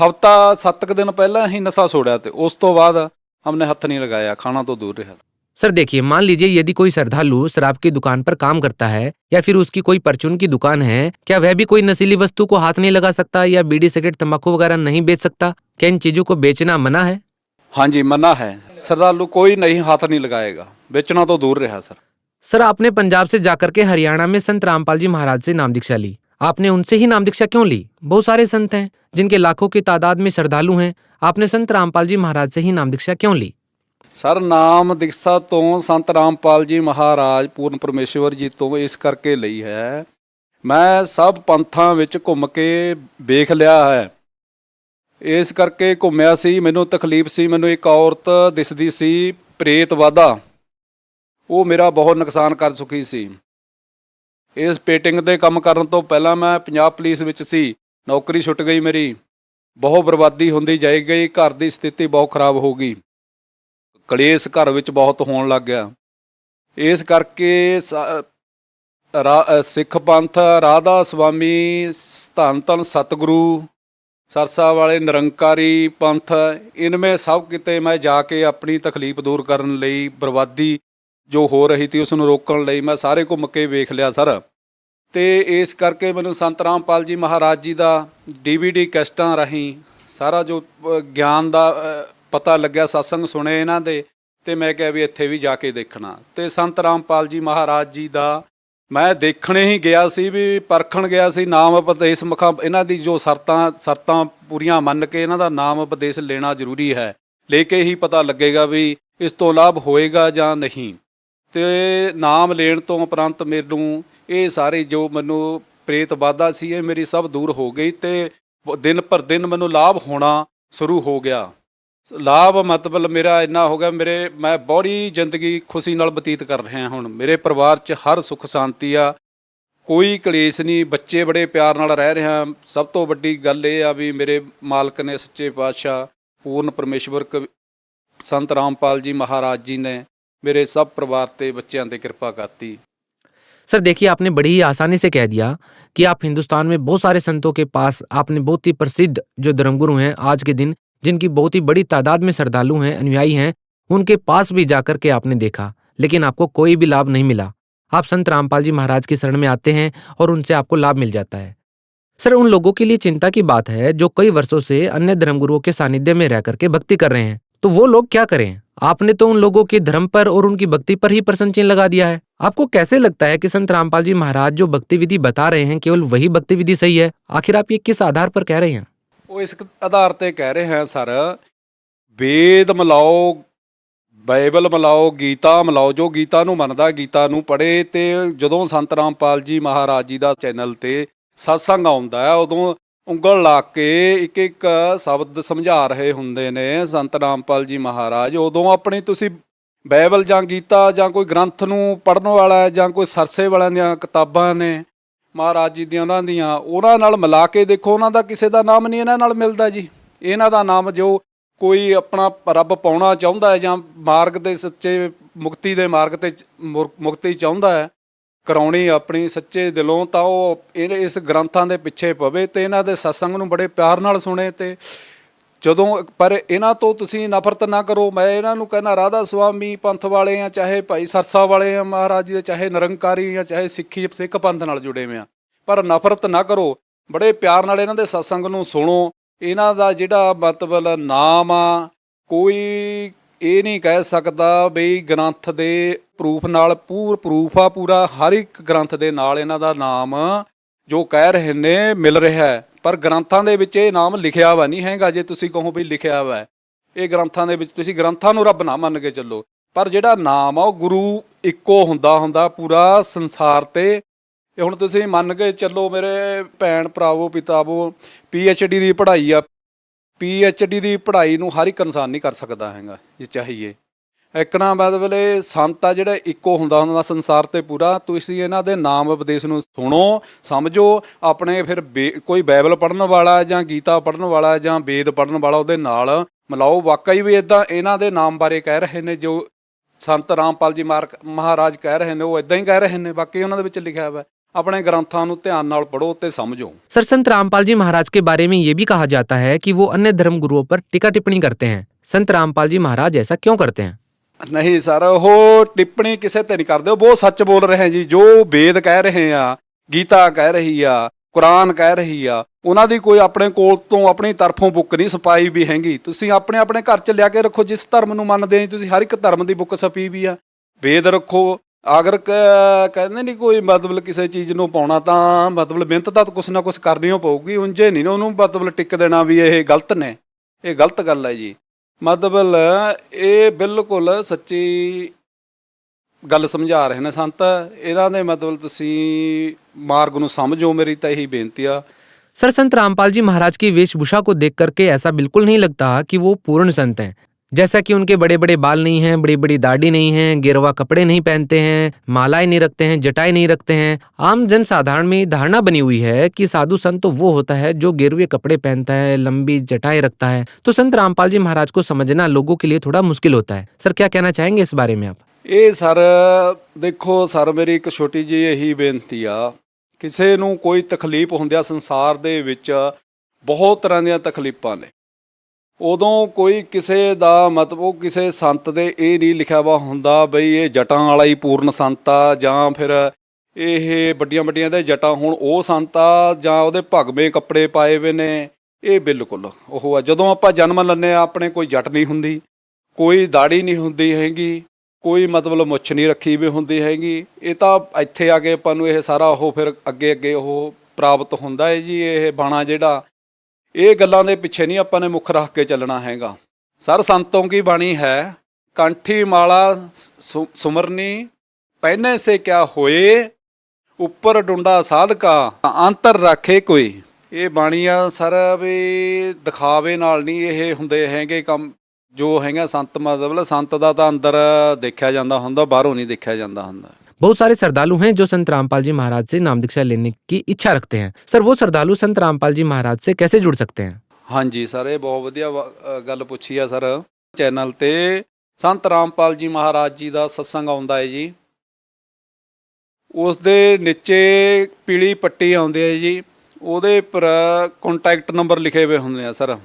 ਹਫ਼ਤਾ 7 ਦਿਨ ਪਹਿਲਾਂ ਹੀ ਨਸ਼ਾ ਛੋੜਿਆ ਤੇ ਉਸ ਤੋਂ ਬਾਅਦ हमने हथ नहीं लगाया, खाना तो दूर रहा। सर देखिए, मान लीजिए यदि कोई श्रद्धालु शराब की दुकान पर काम करता है या फिर उसकी कोई परचून की दुकान है, क्या वह भी कोई नशीली वस्तु को हाथ नहीं लगा सकता या बीड़ी सिगरेट तंबाकू वगैरह नहीं बेच सकता? क्या इन चीजों को बेचना मना है? हाँ जी, मना है। श्रद्धालु कोई नहीं हाथ नहीं लगाएगा, बेचना तो दूर रहा सर। सर आपने पंजाब से जाकर के हरियाणा में संत रामपाल जी महाराज से नाम दीक्षा ली, आपने उनसे ही नाम दीक्षा क्यों ली? बहुत सारे संत हैं जिनके लाखों की तादाद में श्रद्धालु हैं, आपने संत रामपाल जी महाराज से ही नाम दीक्षा क्यों ली? सर नाम दीक्षा तो संत रामपाल जी महाराज पूर्ण परमेश्वर जी तो इस करके ਲਈ है, मैं सब पंथां ਵਿੱਚ ਘੁੰਮ ਕੇ ਵੇਖ ਲਿਆ ਹੈ। ਇਸ ਕਰਕੇ ਘੁੰਮਿਆ ਸੀ, ਮੈਨੂੰ ਤਕਲੀਫ ਸੀ। ਮੈਨੂੰ ਇੱਕ ਔਰਤ ਦਿਸਦੀ ਸੀ ਪ੍ਰੇਤ ਵਾਦਾ, ਉਹ ਮੇਰਾ ਬਹੁਤ ਨੁਕਸਾਨ ਕਰ ਚੁੱਕੀ ਸੀ। ਇਸ ਪੇਟਿੰਗ ਦੇ ਕੰਮ ਕਰਨ ਤੋਂ ਪਹਿਲਾਂ ਮੈਂ ਪੰਜਾਬ ਪੁਲਿਸ ਵਿੱਚ ਸੀ, ਨੌਕਰੀ ਛੁੱਟ ਗਈ ਮੇਰੀ, ਬਹੁਤ ਬਰਬਾਦੀ ਹੁੰਦੀ ਜਾਈ ਗਈ, ਘਰ ਦੀ ਸਥਿਤੀ ਬਹੁਤ ਖਰਾਬ ਹੋ ਗਈ, ਕਲੇਸ਼ ਘਰ ਵਿੱਚ ਬਹੁਤ ਹੋਣ ਲੱਗ ਗਿਆ। ਇਸ ਕਰਕੇ ਸਿੱਖ ਪੰਥ ਰਾਧਾ ਸੁਆਮੀ ਧੰਨ ਧੰਨ ਸਤਿਗੁਰੂ ਸਰਸਾ ਵਾਲੇ ਨਿਰੰਕਾਰੀ ਪੰਥ, ਇਨਮੇ ਸਭ ਕਿਤੇ ਮੈਂ ਜਾ ਕੇ ਆਪਣੀ ਤਕਲੀਫ ਦੂਰ ਕਰਨ ਲਈ, ਬਰਬਾਦੀ ਜੋ ਹੋ ਰਹੀ ਸੀ ਉਸ ਨੂੰ ਰੋਕਣ ਲਈ ਮੈਂ ਸਾਰੇ ਘੁੰਮ ਕੇ ਵੇਖ ਲਿਆ ਸਰ। ਤੇ ਇਸ ਕਰਕੇ ਮੈਨੂੰ ਸੰਤ ਰਾਮਪਾਲ ਜੀ ਮਹਾਰਾਜ ਜੀ ਦਾ DVD ਕੈਸਟਾਂ ਰਾਹੀਂ ਸਾਰਾ ਜੋ ਗਿਆਨ ਦਾ ਪਤਾ ਲੱਗਿਆ, ਸਤਸੰਗ ਸੁਣੇ ਇਹਨਾਂ ਦੇ, ਤੇ ਮੈਂ ਕਿਹਾ ਵੀ ਇੱਥੇ ਵੀ ਜਾ ਕੇ ਦੇਖਣਾ। ਤੇ ਸੰਤ ਰਾਮਪਾਲ ਜੀ ਮਹਾਰਾਜ ਜੀ ਦਾ ਮੈਂ ਦੇਖਣੇ ਹੀ ਗਿਆ ਸੀ, ਵੀ ਪਰਖਣ ਗਿਆ ਸੀ। ਨਾਮ ਉਪਦੇਸ਼ ਮੁਖਾ ਇਹਨਾਂ ਦੀ ਜੋ ਸ਼ਰਤਾਂ ਪੂਰੀਆਂ ਮੰਨ ਕੇ ਇਹਨਾਂ ਦਾ ਨਾਮ ਉਪਦੇਸ਼ ਲੈਣਾ ਜ਼ਰੂਰੀ ਹੈ, ਲੈ ਕੇ ਹੀ ਪਤਾ ਲੱਗੇਗਾ ਵੀ ਇਸ ਤੋਂ ਲਾਭ ਹੋਏਗਾ ਜਾਂ ਨਹੀਂ। ਤੇ ਨਾਮ ਲੈਣ ਤੋਂ ਉਪਰੰਤ ਮੈਨੂੰ ਇਹ ਸਾਰੇ ਜੋ ਮੈਨੂੰ ਪ੍ਰੇਤ ਬਾਧਾ ਸੀ ਇਹ ਮੇਰੀ ਸਭ ਦੂਰ ਹੋ ਗਈ, ਤੇ ਦਿਨ ਪਰ ਦਿਨ ਮੈਨੂੰ ਲਾਭ ਹੋਣਾ ਸ਼ੁਰੂ ਹੋ ਗਿਆ। ਲਾਭ ਮਤਲਬ ਮੇਰਾ ਇੰਨਾ ਹੋ ਗਿਆ, ਮੈਂ ਬੜੀ ਜ਼ਿੰਦਗੀ ਖੁਸ਼ੀ ਨਾਲ ਬਤੀਤ ਕਰ ਰਿਹਾ। ਹੁਣ ਮੇਰੇ ਪਰਿਵਾਰ 'ਚ ਹਰ ਸੁੱਖ ਸ਼ਾਂਤੀ ਆ, ਕੋਈ ਕਲੇਸ਼ ਨਹੀਂ, ਬੱਚੇ ਬੜੇ ਪਿਆਰ ਨਾਲ ਰਹਿ ਰਿਹਾ। ਸਭ ਤੋਂ ਵੱਡੀ ਗੱਲ ਇਹ ਆ ਵੀ ਮੇਰੇ ਮਾਲਕ ਨੇ, ਸੱਚੇ ਪਾਤਸ਼ਾਹ ਪੂਰਨ ਪਰਮੇਸ਼ਵਰ ਸੰਤ ਰਾਮਪਾਲ जी महाराज जी ने मेरे सब परिवार ते बच्चों ते कृपा करती। सर देखिए, आपने बड़ी ही आसानी से कह दिया कि आप हिंदुस्तान में बहुत सारे संतों के पास, आपने बहुत ही प्रसिद्ध जो धर्मगुरु हैं आज के दिन, जिनकी बहुत ही बड़ी तादाद में श्रद्धालु हैं, अनुयायी हैं, उनके पास भी जाकर के आपने देखा, लेकिन आपको कोई भी लाभ नहीं मिला। आप संत रामपाल जी महाराज की शरण में आते हैं और उनसे आपको लाभ मिल जाता है। सर उन लोगों के लिए चिंता की बात है जो कई वर्षों से अन्य धर्मगुरुओं के सानिध्य में रह करके भक्ति कर रहे हैं, तो वो लोग क्या करें? आपने तो उन लोगों के धर्म पर और उनकी भक्ति पर ही प्रश्न चिन्ह लगा दिया है। आपको कैसे लगता है कि संत रामपाल जी महाराज जो भक्ति विधि बता रहे हैं केवल वही भक्ति विधि सही है? आखिर आप ये किस आधार पर कह रहे हैं? वो इस आधार ते कह रहे हैं सर, वेद मिलाओ, ਬਾਈਬਲ ਮਿਲਾਓ, ਗੀਤਾ ਮਿਲਾਓ। ਜੋ ਗੀਤਾ ਨੂੰ ਮੰਨਦਾ ਗੀਤਾ ਨੂੰ ਪੜ੍ਹੇ। ਤੇ ਜਦੋਂ ਸੰਤ ਰਾਮਪਾਲ ਜੀ ਮਹਾਰਾਜ ਜੀ ਦਾ ਚੈਨਲ ਤੇ ਸਤਸੰਗ ਆਉਂਦਾ ਹੈ, ਉਦੋਂ ਉਂਗਲ ਲਾ ਕੇ ਇੱਕ ਇੱਕ ਸ਼ਬਦ ਸਮਝਾ ਰਹੇ ਹੁੰਦੇ ਨੇ ਸੰਤ ਰਾਮਪਾਲ ਜੀ ਮਹਾਰਾਜ। ਉਦੋਂ ਆਪਣੀ ਤੁਸੀਂ ਬਾਈਬਲ ਜਾਂ ਗੀਤਾ ਜਾਂ ਕੋਈ ਗ੍ਰੰਥ ਨੂੰ ਪੜ੍ਹਨ ਵਾਲਾ ਜਾਂ ਕੋਈ ਸਰਸੇ ਵਾਲਿਆਂ ਦੀਆਂ ਕਿਤਾਬਾਂ ਨੇ ਮਹਾਰਾਜ ਜੀ ਦੀਆਂ, ਉਹਨਾਂ ਨਾਲ ਮਿਲਾ ਕੇ ਦੇਖੋ। ਉਹਨਾਂ ਦਾ ਕਿਸੇ ਦਾ ਨਾਮ ਨਹੀਂ ਇਹਨਾਂ ਨਾਲ ਮਿਲਦਾ ਜੀ। ਇਹਨਾਂ ਦਾ ਨਾਮ ਜੋ ਕੋਈ ਆਪਣਾ ਰੱਬ ਪਾਉਣਾ ਚਾਹੁੰਦਾ ਹੈ ਜਾਂ ਮਾਰਗ ਦੇ ਸੱਚੇ ਮੁਕਤੀ ਦੇ ਮਾਰਗ 'ਤੇ ਮੁਕਤੀ ਚਾਹੁੰਦਾ ਹੈ ਕਰਾਉਣੀ ਆਪਣੀ ਸੱਚੇ ਦਿਲੋਂ, ਤਾਂ ਉਹ ਇਸ ਗ੍ਰੰਥਾਂ ਦੇ ਪਿੱਛੇ ਪਵੇ ਤੇ ਇਹਨਾਂ ਦੇ ਸਤਸੰਗ ਨੂੰ ਬੜੇ ਪਿਆਰ ਨਾਲ ਸੁਣੇ ਤੇ ਜਦੋਂ ਪਰ ਇਹਨਾਂ ਤੋਂ ਤੁਸੀਂ ਨਫ਼ਰਤ ਨਾ ਕਰੋ। ਮੈਂ ਇਹਨਾਂ ਨੂੰ ਕਹਿੰਦਾ ਰਾਧਾ ਸੁਆਮੀ ਪੰਥ ਵਾਲੇ ਆ, ਚਾਹੇ ਭਾਈ ਸਰਸਾ ਵਾਲੇ ਆ ਮਹਾਰਾਜ ਜੀ ਦੇ, ਚਾਹੇ ਨਿਰੰਕਾਰੀ ਆ, ਚਾਹੇ ਸਿੱਖ ਪੰਥ ਨਾਲ ਜੁੜੇ ਹੋਏ ਆ, ਪਰ ਨਫ਼ਰਤ ਨਾ ਕਰੋ। ਬੜੇ ਪਿਆਰ ਨਾਲ ਇਹਨਾਂ ਦੇ ਸਤਸੰਗ ਨੂੰ ਸੁਣੋ। ਇਹਨਾਂ ਦਾ ਜਿਹੜਾ ਮਤਲਬ ਨਾਮ ਆ, ਕੋਈ ਇਹ ਨਹੀਂ ਕਹਿ ਸਕਦਾ ਬਈ ਗ੍ਰੰਥ ਦੇ ਪ੍ਰੂਫ ਨਾਲ ਪ੍ਰੂਫ ਆ ਪੂਰਾ, ਹਰ ਇੱਕ ਗ੍ਰੰਥ ਦੇ ਨਾਲ ਇਹਨਾਂ ਦਾ ਨਾਮ ਜੋ ਕਹਿ ਰਹੇ ਨੇ ਮਿਲ ਰਿਹਾ ਹੈ। ਪਰ ਗ੍ਰੰਥਾਂ ਦੇ ਵਿੱਚ ਇਹ ਨਾਮ ਲਿਖਿਆ ਵਾ ਨਹੀਂ ਹੈਗਾ। ਜੇ ਤੁਸੀਂ ਕਹੋ ਵੀ ਲਿਖਿਆ ਵਾ ਇਹ ਗ੍ਰੰਥਾਂ ਦੇ ਵਿੱਚ, ਤੁਸੀਂ ਗ੍ਰੰਥਾਂ ਨੂੰ ਰੱਬ ਨਾ ਮੰਨ ਕੇ ਚੱਲੋ, ਪਰ ਜਿਹੜਾ ਨਾਮ ਆ ਉਹ ਗੁਰੂ ਇੱਕੋ ਹੁੰਦਾ ਪੂਰਾ ਸੰਸਾਰ ਤੇ। ਇਹ ਹੁਣ ਤੁਸੀਂ ਮੰਨ ਕੇ ਚੱਲੋ ਮੇਰੇ ਭੈਣ ਭਰਾਵੋ ਪਿਤਾਵੋ, PhD ਦੀ ਪੜ੍ਹਾਈ ਆ, PhD ਦੀ ਪੜ੍ਹਾਈ ਨੂੰ ਹਰ ਇੱਕ ਇਨਸਾਨ ਨਹੀਂ ਕਰ ਸਕਦਾ ਹੈਗਾ ਜੇ ਚਾਹੀਏ। ਇੱਕ ਨਾ ਮਤਲਬ ਸੰਤ ਆ ਜਿਹੜਾ ਇੱਕੋ ਹੁੰਦਾ ਸੰਸਾਰ ਤੇ ਪੂਰਾ। ਤੁਸੀਂ ਇਹਨਾਂ ਦੇ ਨਾਮ ਉਪਦੇਸ਼ ਨੂੰ ਸੁਣੋ, ਸਮਝੋ। ਆਪਣੇ ਫਿਰ ਕੋਈ ਬਾਈਬਲ ਪੜ੍ਹਨ ਵਾਲਾ ਜਾਂ ਗੀਤਾ ਪੜ੍ਹਨ ਵਾਲਾ ਜਾਂ ਵੇਦ ਪੜ੍ਹਨ ਵਾਲਾ ਉਹਦੇ ਨਾਲ ਮਿਲਾਓ। ਵਾਕਈ ਵੀ ਇੱਦਾਂ ਇਹਨਾਂ ਦੇ ਨਾਮ ਬਾਰੇ ਕਹਿ ਰਹੇ ਨੇ, ਜੋ ਸੰਤ ਰਾਮਪਾਲ ਜੀ ਮਹਾਰਾਜ ਕਹਿ ਰਹੇ ਨੇ, ਉਹ ਇੱਦਾਂ ਹੀ ਕਹਿ ਰਹੇ ਨੇ। ਬਾਕੀ ਉਹਨਾਂ ਦੇ ਵਿੱਚ ਲਿਖਿਆ ਹੋਇਆ। अपने ग्रंथों ਨੂੰ ध्यान नाल पढ़ो ते समझो। सर, संत रामपाल जी महाराज के बारे में ये भी कहा जाता है कि वो अन्य धर्म गुरुओं पर टीका टिप्पणी करते हैं। संत रामपाल जी महाराज ऐसा क्यों करते हैं? नहीं सर, वो टिप्पणी किसी ते नहीं करते, वो सच बोल रहे हैं जी। जो वेद कह रहे हैं, गीता कह रही आ, कुरान कह रही आ, ਉਹਨਾਂ ਦੀ ਕੋਈ ਆਪਣੇ ਕੋਲ ਤੋਂ ਆਪਣੀ ਤਰਫੋਂ ਬੁੱਕ ਨਹੀਂ ਛਪਾਈ ਵੀ ਹੈਗੀ। ਤੁਸੀਂ ਆਪਣੇ ਆਪਣੇ ਘਰ 'ਚ ਲਿਆ ਕੇ ਰੱਖੋ। ਜਿਸ ਧਰਮ ਨੂੰ ਮੰਨਦੇ ਆ ਤੁਸੀਂ, ਹਰ ਇੱਕ ਧਰਮ ਦੀ ਬੁੱਕ ਛਪੀ ਵੀ ਆ। ਵੇਦ ਰੱਖੋ। ਅਗਰ ਕਹਿੰਦੇ ਨਹੀਂ ਕੋਈ ਮਤਲਬ ਕਿਸੇ ਚੀਜ਼ ਨੂੰ ਪਾਉਣਾ ਤਾਂ ਮਤਲਬ ਮਿਹਨਤ ਤਾਂ ਕੁਛ ਨਾ ਕੁਛ ਕਰਨੀ ਓ ਪਊਗੀ। ਉਂਝੇ ਨਹੀਂ ਉਹਨੂੰ ਮਤਲਬ ਟਿਕ ਦੇਣਾ ਵੀ ਇਹ ਗਲਤ ਨੇ। ਇਹ ਗਲਤ ਗੱਲ ਹੈ ਜੀ। ਮਤਲਬ ਇਹ ਬਿਲਕੁਲ ਸੱਚੀ ਗੱਲ ਸਮਝਾ ਰਹੇ ਨੇ ਸੰਤ। ਇਹਨਾਂ ਦੇ ਮਤਲਬ ਤੁਸੀਂ ਮਾਰਗ ਨੂੰ ਸਮਝੋ, ਮੇਰੀ ਤਾਂ ਇਹੀ ਬੇਨਤੀ ਆ। सर, संत रामपाल जी महाराज की वेशभूषा को देख करके ऐसा बिल्कुल नहीं लगता कि वो पूर्ण संत हैं। जैसा कि उनके बड़े बड़े बाल नहीं हैं, बड़ी बड़ी दाढ़ी नहीं है, गेरुआ कपड़े नहीं पहनते हैं, मालाएं नहीं रखते हैं, जटाएं नहीं रखते हैं। आम जनसाधारण में धारणा बनी हुई है कि साधु संत तो वो होता है जो गेरुए कपड़े पहनता है, लंबी जटाएं रखता है। तो संत रामपाल जी महाराज को समझना लोगों के लिए थोड़ा मुश्किल होता है। सर, क्या कहना चाहेंगे इस बारे में आप? ਇਹ ਸਰ ਦੇਖੋ ਸਰ, ਮੇਰੀ ਇੱਕ ਛੋਟੀ ਜਿਹੀ ਇਹੀ ਬੇਨਤੀ ਆ। ਕਿਸੇ ਨੂੰ ਕੋਈ ਤਕਲੀਫ ਹੁੰਦੀ ਆ ਸੰਸਾਰ ਦੇ ਵਿੱਚ, ਬਹੁਤ ਤਰ੍ਹਾਂ ਦੀਆਂ ਤਕਲੀਫਾਂ ਨੇ। ਉਦੋਂ ਕੋਈ ਕਿਸੇ ਦਾ ਮਤਲਬ ਉਹ ਕਿਸੇ ਸੰਤ ਦੇ ਇਹ ਨਹੀਂ ਲਿਖਿਆ ਵਾ ਹੁੰਦਾ ਬਈ ਇਹ ਜਟਾਂ ਵਾਲਾ ਹੀ ਪੂਰਨ ਸੰਤ ਆ, ਜਾਂ ਫਿਰ ਇਹ ਵੱਡੀਆਂ ਵੱਡੀਆਂ ਦੇ ਜਟਾਂ ਹੁਣ ਉਹ ਸੰਤ ਆ, ਜਾਂ ਉਹਦੇ ਭਗਵੇਂ ਕੱਪੜੇ ਪਾਏ ਹੋਏ ਨੇ। ਇਹ ਬਿਲਕੁਲ ਉਹ ਆ। ਜਦੋਂ ਆਪਾਂ ਜਨਮ ਲੈਂਦੇ ਆ ਆਪਣੇ ਕੋਈ ਜਟ ਨਹੀਂ ਹੁੰਦੀ, ਕੋਈ ਦਾੜੀ ਨਹੀਂ ਹੁੰਦੀ ਹੈਗੀ, ਕੋਈ ਮਤਲਬ ਮੁੱਛ ਨਹੀਂ ਰੱਖੀ ਵੀ ਹੁੰਦੀ ਹੈਗੀ। ਇਹ ਤਾਂ ਇੱਥੇ ਆ ਕੇ ਆਪਾਂ ਨੂੰ ਇਹ ਸਾਰਾ ਉਹ ਫਿਰ ਅੱਗੇ ਅੱਗੇ ਉਹ ਪ੍ਰਾਪਤ ਹੁੰਦਾ ਹੈ ਜੀ। ਇਹ ਬਾਣਾ ਜਿਹੜਾ, ਇਹ ਗੱਲਾਂ ਦੇ ਪਿੱਛੇ ਨਹੀਂ ਆਪਾਂ ਨੇ ਮੁੱਖ ਰੱਖ ਕੇ ਚੱਲਣਾ ਹੈਗਾ। ਸਰ, ਸੰਤੋਂ ਕੀ ਬਾਣੀ ਹੈ, ਕੰਠੀ ਮਾਲਾ ਸੁਮਰਨੀ ਪਹਿਨੇ ਸੇ ਕਿਆ ਹੋਏ, ਉੱਪਰ ਡੁੰਡਾ ਸਾਧਕਾ ਅੰਤਰ ਰੱਖੇ ਕੋਈ। ਇਹ ਬਾਣੀ ਆ ਸਰ ਵੀ ਦਿਖਾਵੇ ਨਾਲ ਨਹੀਂ ਇਹ ਹੁੰਦੇ ਹੈਗੇ ਕੰਮ। ਜੋ ਹੈਗਾ ਸੰਤ ਮਤਲਬ ਸੰਤ ਦਾ ਤਾਂ ਅੰਦਰ ਦੇਖਿਆ ਜਾਂਦਾ ਹੁੰਦਾ, ਬਾਹਰੋਂ ਨਹੀਂ ਦੇਖਿਆ ਜਾਂਦਾ ਹੁੰਦਾ। बहुत सारे श्रद्धालु हैं जो संत रामपाल जी महाराज से नाम दीक्षा लेने की इच्छा रखते हैं। सर, वो श्रद्धालु संत रामपाल जी महाराज से कैसे जुड़ सकते हैं? ਹਾਂਜੀ ਸਰ, ਇਹ ਬਹੁਤ ਵਧੀਆ ਗੱਲ ਪੁੱਛੀ ਆ ਸਰ। ਚੈਨਲ ਤੇ ਸੰਤ ਰਾਮਪਾਲ ਜੀ ਮਹਾਰਾਜ ਜੀ ਦਾ ਸਤਸੰਗ ਆਉਂਦਾ ਹੈ ਜੀ। ਉਸ ਦੇ ਨੀਚੇ ਪੀਲੀ ਪੱਟੀ ਆਉਂਦੀ ਹੈ ਜੀ, ਉਹਦੇ ਉੱਪਰ ਕੰਟੈਕਟ ਨੰਬਰ ਲਿਖੇ ਹੋਏ ਹੁੰਦੇ ਆ ਸਰ।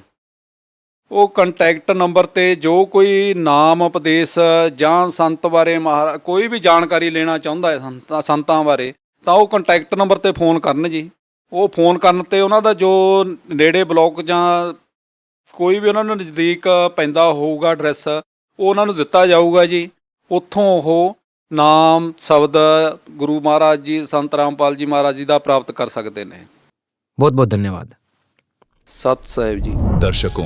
ਉਹ ਕੰਟੈਕਟ ਨੰਬਰ 'ਤੇ ਜੋ ਕੋਈ ਨਾਮ ਉਪਦੇਸ਼ ਜਾਂ ਸੰਤ ਬਾਰੇ ਕੋਈ ਵੀ ਜਾਣਕਾਰੀ ਲੈਣਾ ਚਾਹੁੰਦਾ ਹੈ ਸੰਤਾਂ ਬਾਰੇ, ਤਾਂ ਉਹ ਕੰਟੈਕਟ ਨੰਬਰ 'ਤੇ ਫੋਨ ਕਰਨ ਜੀ। ਉਹ ਫੋਨ ਕਰਨ 'ਤੇ ਉਹਨਾਂ ਦਾ ਜੋ ਨੇੜੇ ਬਲੋਕ ਜਾਂ ਕੋਈ ਵੀ ਉਹਨਾਂ ਨੂੰ ਨਜ਼ਦੀਕ ਪੈਂਦਾ ਹੋਊਗਾ ਐਡਰੈਸ, ਉਹ ਉਹਨਾਂ ਨੂੰ ਦਿੱਤਾ ਜਾਊਗਾ ਜੀ। ਉੱਥੋਂ ਉਹ ਨਾਮ ਸ਼ਬਦ ਗੁਰੂ ਮਹਾਰਾਜ ਜੀ ਸੰਤ ਰਾਮਪਾਲ ਜੀ ਮਹਾਰਾਜ ਜੀ ਦਾ ਪ੍ਰਾਪਤ ਕਰ ਸਕਦੇ ਨੇ। बहुत बहुत धन्यवाद। सत साहिब जी। दर्शकों,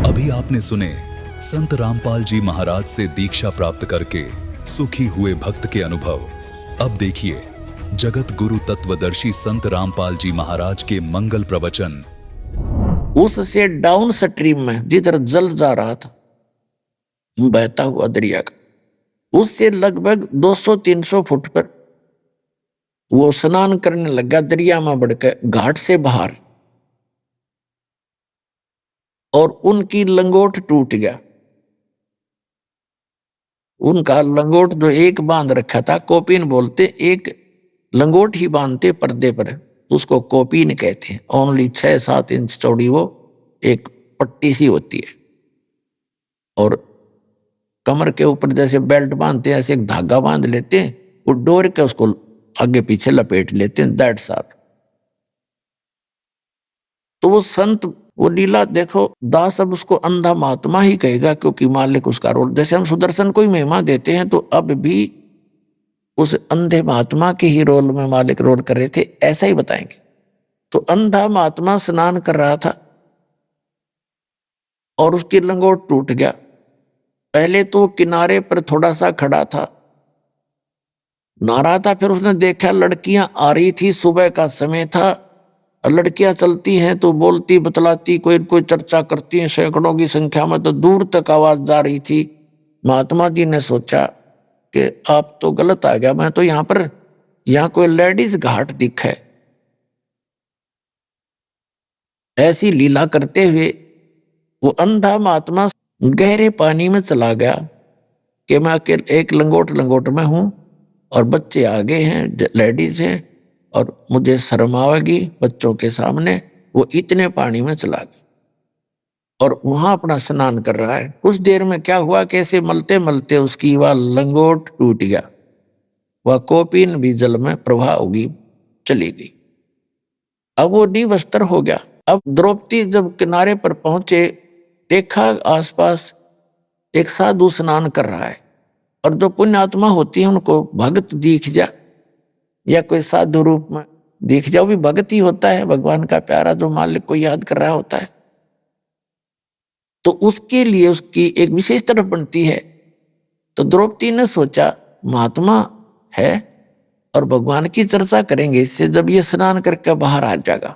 अभी आपने सुने संत रामपाल जी महाराज से दीक्षा प्राप्त करके सुखी हुए भक्त के अनुभव। अब देखिए जगत गुरु तत्वदर्शी संत रामपाल जी महाराज के मंगल प्रवचन। उससे डाउन स्ट्रीम में जिधर जल जा रहा था बहता हुआ दरिया का, उससे लगभग 200-300 फुट पर वो स्नान करने लगा दरिया में बढ़कर घाट से बाहर, और उनकी लंगोट टूट गया। उनका लंगोट जो एक बांध रखा था, कोपीन बोलते, एक लंगोट ही बांधते पर्दे पर, उसको कोपीन कहते हैं। ओनली 6-7 इंच चौड़ी वो एक पट्टी सी होती है और कमर के ऊपर जैसे बेल्ट बांधते हैं ऐसे एक धागा बांध लेते हैं, वो डोर के उसको आगे पीछे लपेट लेते हैं, दैट्स ऑल। तो वो संत वो लीला देखो, दास अब उसको अंधा महात्मा ही कहेगा क्योंकि मालिक उसका रोल, जैसे हम सुदर्शन को ही महिमा देते हैं तो अब भी उस अंधे महात्मा के ही रोल में मालिक रोल कर रहे थे, ऐसा ही बताएंगे। तो अंधा महात्मा स्नान कर रहा था और उसकी लंगोट टूट गया। पहले तो किनारे पर थोड़ा सा खड़ा था, नहा रहा था, फिर उसने देखा लड़कियां आ रही थी, सुबह का समय था, लड़कियां चलती हैं तो बोलती बतलाती कोई कोई चर्चा करती हैं, सैकड़ों की संख्या में, तो दूर तक आवाज जा रही थी। महात्मा जी ने सोचा कि आप तो गलत आ गया, मैं तो यहाँ कोई लेडीज घाट दिखे। ऐसी लीला करते हुए वो अंधा महात्मा गहरे पानी में चला गया कि मैं अकेले एक लंगोट में हूं और बच्चे आगे हैं, लेडीज हैं, और मुझे शर्म आवेगी बच्चों के सामने। वो इतने पानी में चला गया और वहां अपना स्नान कर रहा है। कुछ देर में क्या हुआ, कैसे मलते मलते उसकी वह लंगोट टूट गया, वह कोपिन भी जल में प्रवाह होगी चली गई। अब वो निवस्त्र हो गया। अब द्रौपदी जब किनारे पर पहुंचे, देखा आसपास एक साधु स्नान कर रहा है, और जो पुण्यात्मा होती है उनको भगत दिख जा या कोई साधु रूप में दिख जाओ भी भगत ही होता है, भगवान का प्यारा जो मालिक को याद कर रहा होता है, तो उसके लिए उसकी एक विशेष तरफ बनती है। तो द्रौपदी ने सोचा महात्मा है और भगवान की चर्चा करेंगे इससे, जब ये स्नान करके बाहर आ जाएगा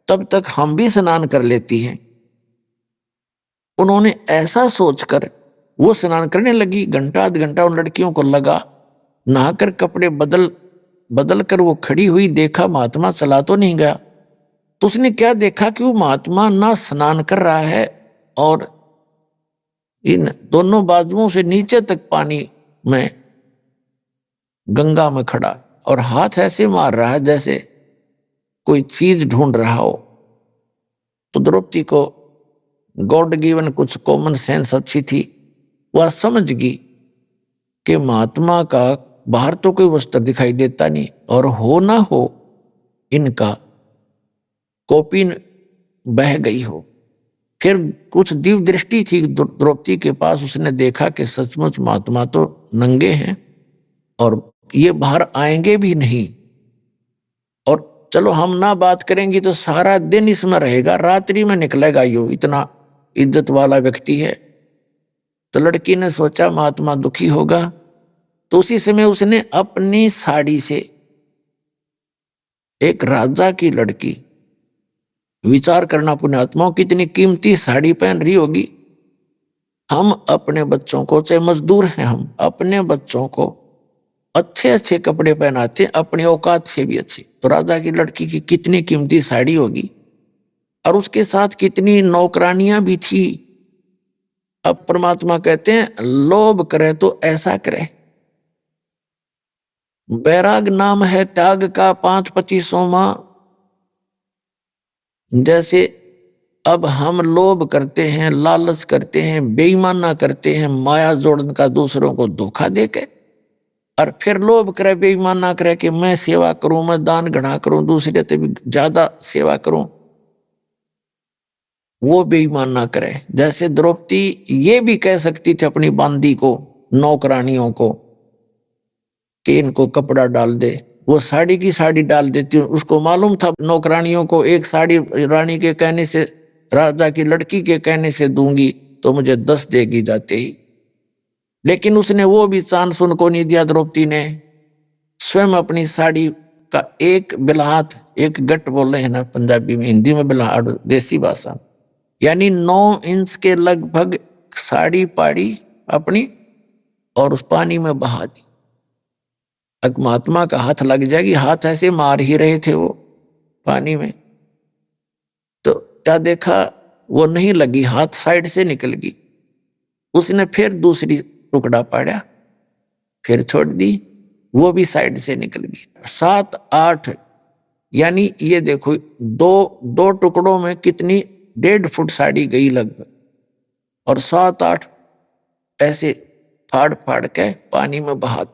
तब तक हम भी स्नान कर लेती हैं। उन्होंने ऐसा सोचकर वो स्नान करने लगी। घंटा आध घंटा उन लड़कियों को लगा, नहाकर कपड़े बदल कर वो खड़ी हुई, देखा महात्मा चला तो नहीं गया। तो उसने क्या देखा कि वो महात्मा ना स्नान कर रहा है और इन दोनों बाजुओं से नीचे तक पानी में गंगा में खड़ा और हाथ ऐसे मार रहा है जैसे कोई चीज ढूंढ रहा हो। तो द्रौपदी को गॉड गिवन कुछ कॉमन सेंस अच्छी थी, वह समझ गई कि महात्मा का बाहर तो कोई वस्त्र दिखाई देता नहीं, और हो ना हो इनका कोपिन बह गई हो। फिर कुछ दिव्य दृष्टि थी द्रौपदी के पास, उसने देखा कि सचमुच महात्मा तो नंगे हैं और ये बाहर आएंगे भी नहीं, और चलो हम ना बात करेंगे तो सारा दिन इसमें रहेगा, रात्रि में निकलेगा, यो इतना इज्जत वाला व्यक्ति है। तो लड़की ने सोचा महात्मा दुखी होगा, तो उसी समय उसने अपनी साड़ी से, एक राजा की लड़की, विचार करना पुण्यात्माओं कितनी कीमती साड़ी पहन रही होगी। हम अपने बच्चों को, चाहे मजदूर हैं हम, अपने बच्चों को अच्छे अच्छे कपड़े पहनाते, अपनी औकात से भी अच्छे। तो राजा की लड़की की कितनी कीमती साड़ी होगी, और उसके साथ कितनी नौकरानियां भी थी। अब परमात्मा कहते हैं लोभ करे तो ऐसा करे, बैराग नाम है त्याग का 5-25वां। जैसे अब हम लोभ करते हैं, लालच करते हैं, बेईमाना करते हैं, माया जोड़न का दूसरों को धोखा देके, और फिर लोभ करे बेईमाना करे कि मैं सेवा करूं, मैं दान घड़ा करूं, दूसरे से भी ज्यादा सेवा करूं, वो बेईमान ना करे। जैसे द्रौपदी ये भी कह सकती थी अपनी बांदी को, नौकरानियों को, कि इनको कपड़ा डाल दे, वो साड़ी की साड़ी डाल देती। उसको मालूम था नौकरानियों को एक साड़ी रानी के कहने से, राजा की लड़की के कहने से दूंगी तो मुझे 10 देगी जाते ही, लेकिन उसने वो भी चांस उनको नहीं दिया। द्रौपदी ने स्वयं अपनी साड़ी का एक बिल्हात, एक गट बोल रहे हैं ना पंजाबी में, हिंदी में बिल्हाट देसी भाषा, यानी 9 इंच के लगभग साड़ी पाड़ी अपनी और उस पानी में बहा दी। अब महात्मा का हाथ लग जाएगी, हाथ ऐसे मार ही रहे थे वो पानी में, तो क्या देखा वो नहीं लगी, हाथ साइड से निकल गई। उसने फिर दूसरी टुकड़ा पाड़ा, फिर छोड़ दी, वो भी साइड से निकल गई। 7-8 यानी ये देखो दो टुकड़ों में कितनी 1.5 फुट साड़ी गई लगभग, और 7-8 ऐसे फाड़ फाड़ के पानी में बहा,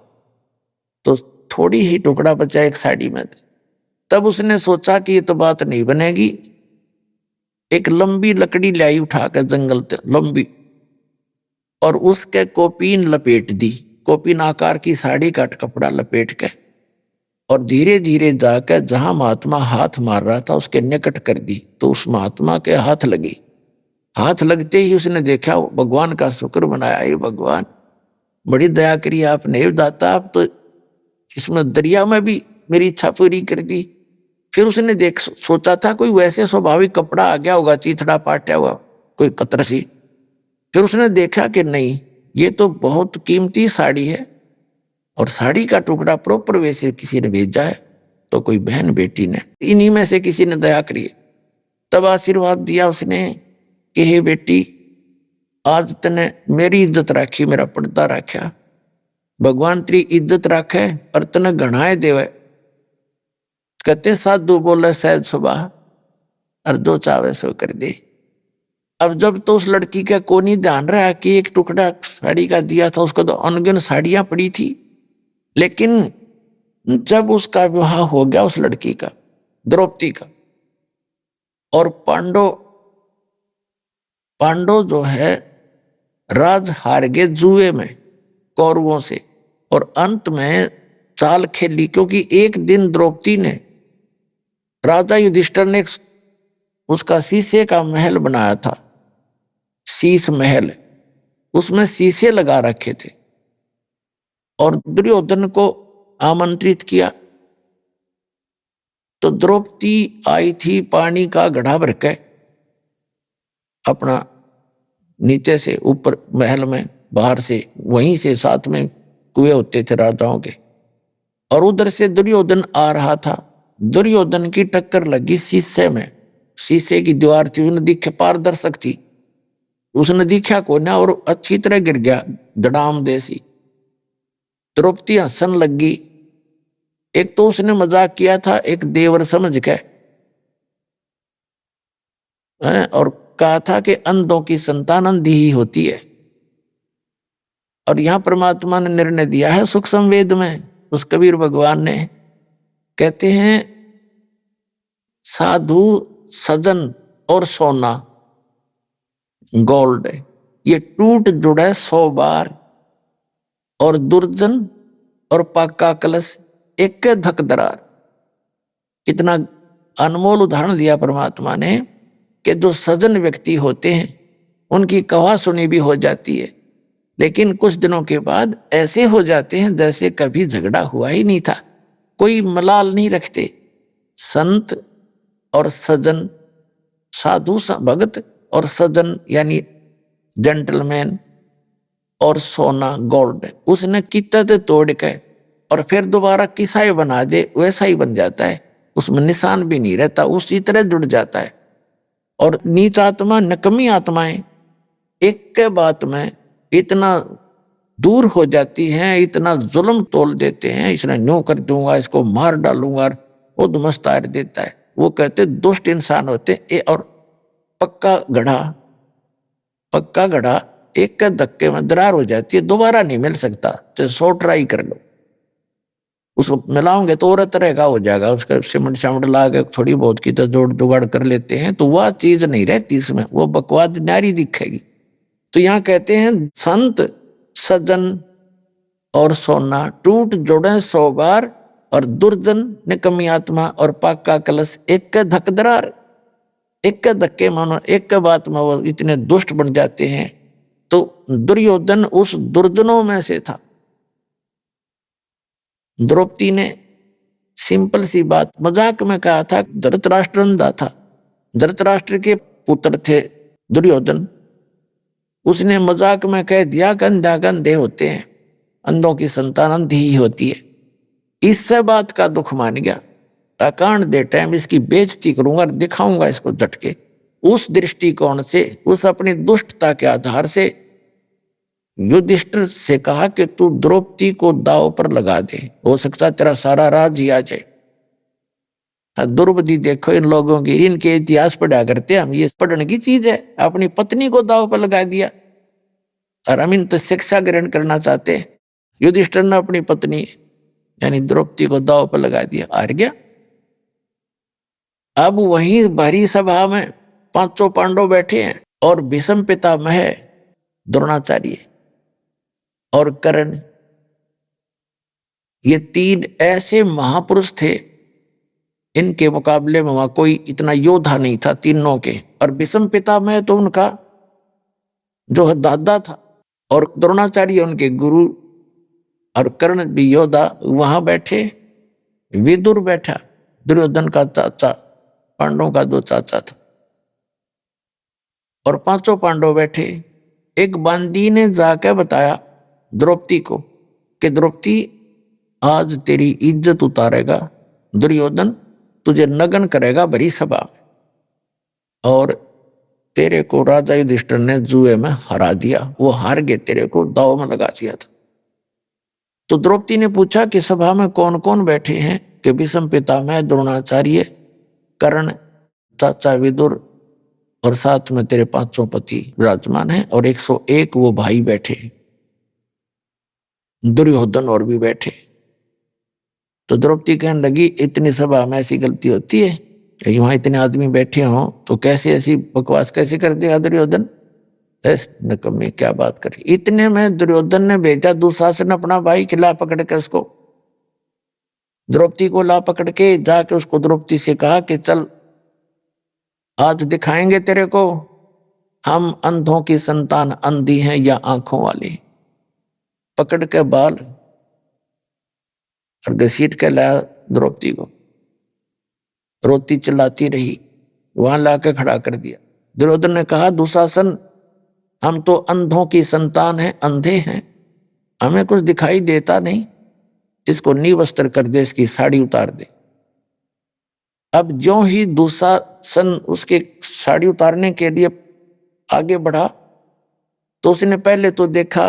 तो थोड़ी ही टुकड़ा बचा एक साड़ी में। तब उसने सोचा कि ये तो बात नहीं बनेगी। एक लंबी लकड़ी लाई उठा कर जंगल से, लंबी, और उसके कोपीन लपेट दी, कोपीन आकार की साड़ी का कपड़ा लपेट के, और धीरे धीरे जाकर जहां महात्मा हाथ मार रहा था उसके निकट कर दी। तो उस महात्मा के हाथ लगी। हाथ लगते ही उसने देखा, भगवान का शुक्र मनाया, ये भगवान बड़ी दया करी आपने, दाता आप तो इसमें दरिया में भी मेरी इच्छा पूरी कर दी। फिर उसने सोचा था कोई वैसे स्वाभाविक कपड़ा आ गया होगा, चीथड़ा पाटा हुआ कोई कतरसी। फिर उसने देखा कि नहीं, ये तो बहुत कीमती साड़ी है, और साड़ी का टुकड़ा प्रॉपर वैसे किसी ने भेजा है, तो कोई बहन बेटी ने, इन्हीं में से किसी ने दया करी। तब आशीर्वाद दिया उसने कि हे बेटी, आज तने मेरी इज्जत राखी, मेरा पर्दा राख्या, भगवान तेरी इज्जत राखे और तने घणाए देवे। कहते साधु बोले सहज सुबह, और जो चावे सो कर दे। अब जब तो उस लड़की का कोनी ध्यान रहा कि एक टुकड़ा साड़ी का दिया था, उसको तो अनगिन साड़ियां पड़ी थी। लेकिन जब उसका विवाह हो गया उस लड़की का, द्रौपदी का, और पांडव जो है राज हार गए जुए में कौरवों से, और अंत में चाल खेली, क्योंकि एक दिन द्रौपदी ने, राजा युधिष्ठिर ने उसका शीशे का महल बनाया था, शीश महल, उसमें शीशे लगा रखे थे, और दुर्योधन को आमंत्रित किया। तो द्रौपदी आई थी पानी का घड़ा भर के अपना, नीचे से ऊपर महल में, बाहर से, वहीं से साथ में कुएं होते थे राजाओं के, और उधर से दुर्योधन आ रहा था। दुर्योधन की टक्कर लगी शीशे में, शीशे की दीवार थी, उसने दिखे, पारदर्शक थी, उसने दिखा को ना, और अच्छी तरह गिर गया धड़ाम देसी। द्रौपदी हंसन लगी। एक तो उसने मजाक किया था एक देवर समझ के, और कहा था कि अंधों की संतान अंधी ही होती है। और यहां परमात्मा ने निर्णय दिया है सुख संवेद में, उस कबीर भगवान ने, कहते हैं साधु सजन और सोना गोल्ड, ये टूट जुड़े 100 बार, और दुर्जन और पाका कलश एक धक दरार। कितना अनमोल उदाहरण दिया परमात्मा ने कि जो सजन व्यक्ति होते हैं उनकी कहा सुनी भी हो जाती है, लेकिन कुछ दिनों के बाद ऐसे हो जाते हैं जैसे कभी झगड़ा हुआ ही नहीं था, कोई मलाल नहीं रखते। संत और सजन, साधु भगत और सजन यानी जेंटलमैन, और सोना गोल्ड, उसने कितने तोड़ के और फिर दोबारा किसा ही बना दे वैसा ही बन जाता है, उसमें निशान भी नहीं रहता, उसी तरह जुड़ जाता है। और नीच आत्मा, नकमी आत्माएं एक के बात में इतना दूर हो जाती हैं, इतना जुल्म तोल देते हैं, इसने न्यू कर दूंगा, इसको मार डालूंगा, वो दुमस्तार देता है। वो कहते दुष्ट इंसान होते। और पक्का घड़ा एक के धक्के में दरार हो जाती है, दोबारा नहीं मिल सकता, चाहे 100 ट्राई कर लो। उसको मिलाओगे तो और तरह का हो जाएगा, उसका सिमट शामट ला के थोड़ी बहुत की तो जोड़ जुगाड़ कर लेते हैं, तो वह चीज नहीं रहती इसमें, वो बकवाद नारी दिखेगी। तो यहाँ कहते हैं संत सज्जन और सोना टूट जोड़े 100 बार, और दुर्जन निकम्मी आत्मा और पाका कलश एक के धक दरार। एक के धक्के मानो, एक के बात में वो इतने दुष्ट बन जाते हैं। तो दुर्योधन उस दुर्जनों में से था। द्रौपदी ने सिंपल सी बात मजाक में कहा था, धृतराष्ट्र अंधा था, धृतराष्ट्र के पुत्र थे दुर्योधन, उसने मजाक में कह दिया अंधा अंधे होते हैं, अंधों की संतान अंधी ही होती है। इससे बात का दुख मान गया, अकांड दे टाइम इसकी बेइज्जती करूंगा, दिखाऊंगा इसको झटके। उस दृष्टिकोण से, उस अपनी दुष्टता के आधार से युधिष्ठिर से कहा कि तू द्रौपदी को दांव पर लगा दे, हो सकता तेरा सारा राज ही आ जाए। द्रौपदी देखो इन लोगों की, इनके इतिहास पढ़ा करते हम, ये पढ़ने की चीज है। अपनी पत्नी को दाव पर लगा दिया और हम इन तो शिक्षा ग्रहण करना चाहते हैं। युधिष्ठिर ने अपनी पत्नी यानी द्रौपदी को दाव पर लगा दिया, हार गया। अब वहीं भरी सभा में पांचों पांडव बैठे हैं और भीष्म पितामह, द्रोणाचार्य और कर्ण, ये तीन ऐसे महापुरुष थे, इनके मुकाबले में वहां कोई इतना योद्धा नहीं था तीनों के। और भीष्म पितामह तो उनका जो दादा था और द्रोणाचार्य उनके गुरु और कर्ण भी योद्धा। वहां बैठे विदुर बैठा, दुर्योधन का चाचा, पांडवों का दो चाचा था, और पांचों पांडव बैठे। एक बांदी ने जाकर बताया द्रौपदी को कि द्रौपदी आज तेरी इज्जत उतारेगा दुर्योधन, तुझे नग्न करेगा भरी सभा में, और तेरे को राजा युधिष्ठिर ने जुए में हरा दिया, वो हार गए, तेरे को दाव में लगा दिया था। तो द्रौपदी ने पूछा कि सभा में कौन कौन बैठे हैं? कि भीष्म पितामह, द्रोणाचार्य, कर्ण, चाचा विदुर और साथ में तेरे पांचों पति विराजमान हैं, और 101 वो भाई बैठे, दुर्योधन और भी बैठे। तो द्रौपदी कहने लगी इतनी सभा में ऐसी गलती होती है? वहां इतने आदमी बैठे हों तो कैसे ऐसी बकवास कैसे कर देगा दुर्योधन? नकम्मी क्या बात करी। इतने में दुर्योधन ने भेजा दुशासन अपना भाई खिला पकड़ के उसको, द्रौपदी को ला पकड़ के जाके उसको द्रौपदी से कहा कि चल आज दिखाएंगे तेरे को हम अंधों की संतान अंधी हैं या आंखों वाली। पकड़ के बाल और घसीट के लाया द्रौपदी को, रोती चिल्लाती रही, वहां लाके खड़ा कर दिया। दुर्योधन ने कहा दुशासन हम तो अंधों की संतान हैं, अंधे हैं, हमें कुछ दिखाई देता नहीं, इसको निवस्त्र कर दे, इसकी साड़ी उतार दे। अब ज्यों ही दुशासन उसके साड़ी उतारने के लिए आगे बढ़ा तो उसने पहले तो देखा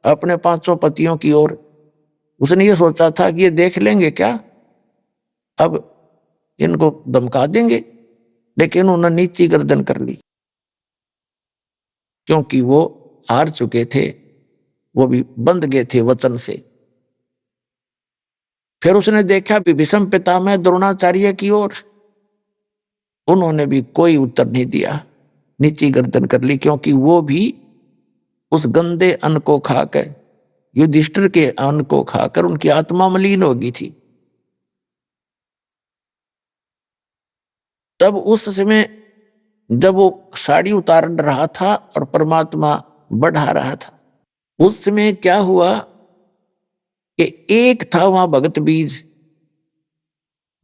अपने पांचों पतियों की ओर। उसने ये सोचा था कि ये देख लेंगे क्या, अब इनको धमका देंगे, लेकिन उन्होंने नीची गर्दन कर ली क्योंकि वो हार चुके थे, वो भी बंध गए थे वचन से। फिर उसने देखा भीष्म पितामह, द्रोणाचार्य की ओर, उन्होंने भी कोई उत्तर नहीं दिया, नीची गर्दन कर ली, क्योंकि वो भी उस गंदे अन्न को खाकर, युधिष्ठिर के अन्न को खाकर उनकी आत्मा मलिन हो गई थी। तब उस समय जब वो साड़ी उतार रहा था और परमात्मा बढ़ा रहा था, उस समय क्या हुआ कि एक था वहां भगत बीज,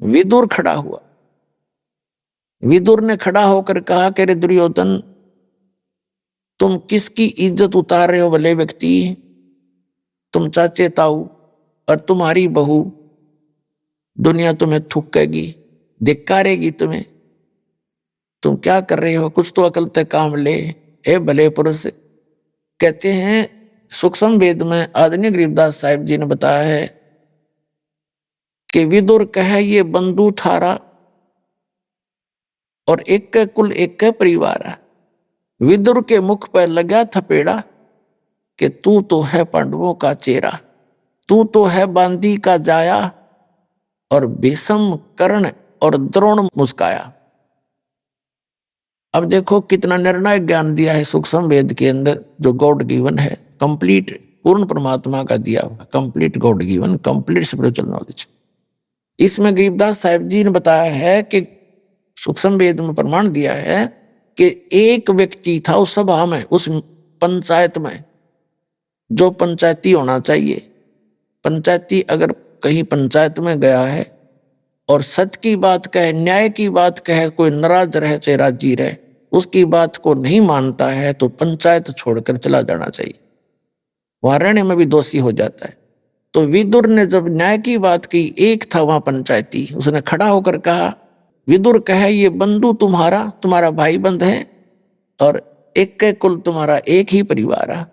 विदुर खड़ा हुआ। विदुर ने खड़ा होकर कहा कि रे दुर्योधन, तुम किसकी इज्जत उतार रहे हो भले व्यक्ति? तुम चाचे ताऊ और तुम्हारी बहू, दुनिया तुम्हें थूकेगी, धिक्कारेगी तुम्हें। तुम क्या कर रहे हो? कुछ तो अकल ते काम ले ए भले पुरुष। कहते हैं सूक्ष्म वेद में आदरणीय गरीबदास साहिब जी ने बताया है कि विदुर कहे ये बंधु थारा और एक के कुल एक के परिवार। विदुर के मुख पर लगा थपेड़ा कि तू तो है पांडवों का चेहरा, तू तो है बांदी का जाया। और भीष्म, कर्ण और द्रोण मुस्काया। अब देखो कितना निर्णायक ज्ञान दिया है सूक्ष्म वेद के अंदर, जो गॉड गिवन है, कंप्लीट, पूर्ण परमात्मा का दिया हुआ, complete God given, complete spiritual knowledge. इसमें गरीबदास साहिब जी ने बताया है कि सूक्ष्म वेद में प्रमाण दिया है कि एक व्यक्ति था उस सभा में, उस पंचायत में, जो पंचायती होना चाहिए। पंचायती अगर कहीं पंचायत में गया है और सत्य की बात कहे, न्याय की बात कहे, कोई नाराज रहे चाहे राजी रहे, उसकी बात को नहीं मानता है तो पंचायत छोड़कर चला जाना चाहिए, वहां रहने में भी दोषी हो जाता है। तो विदुर ने जब न्याय की बात की, एक था वहां पंचायती, उसने खड़ा होकर कहा, विदुर कहे ये बंधु तुम्हारा भाई बंध है और एक के कुल तुम्हारा एक ही परिवार है।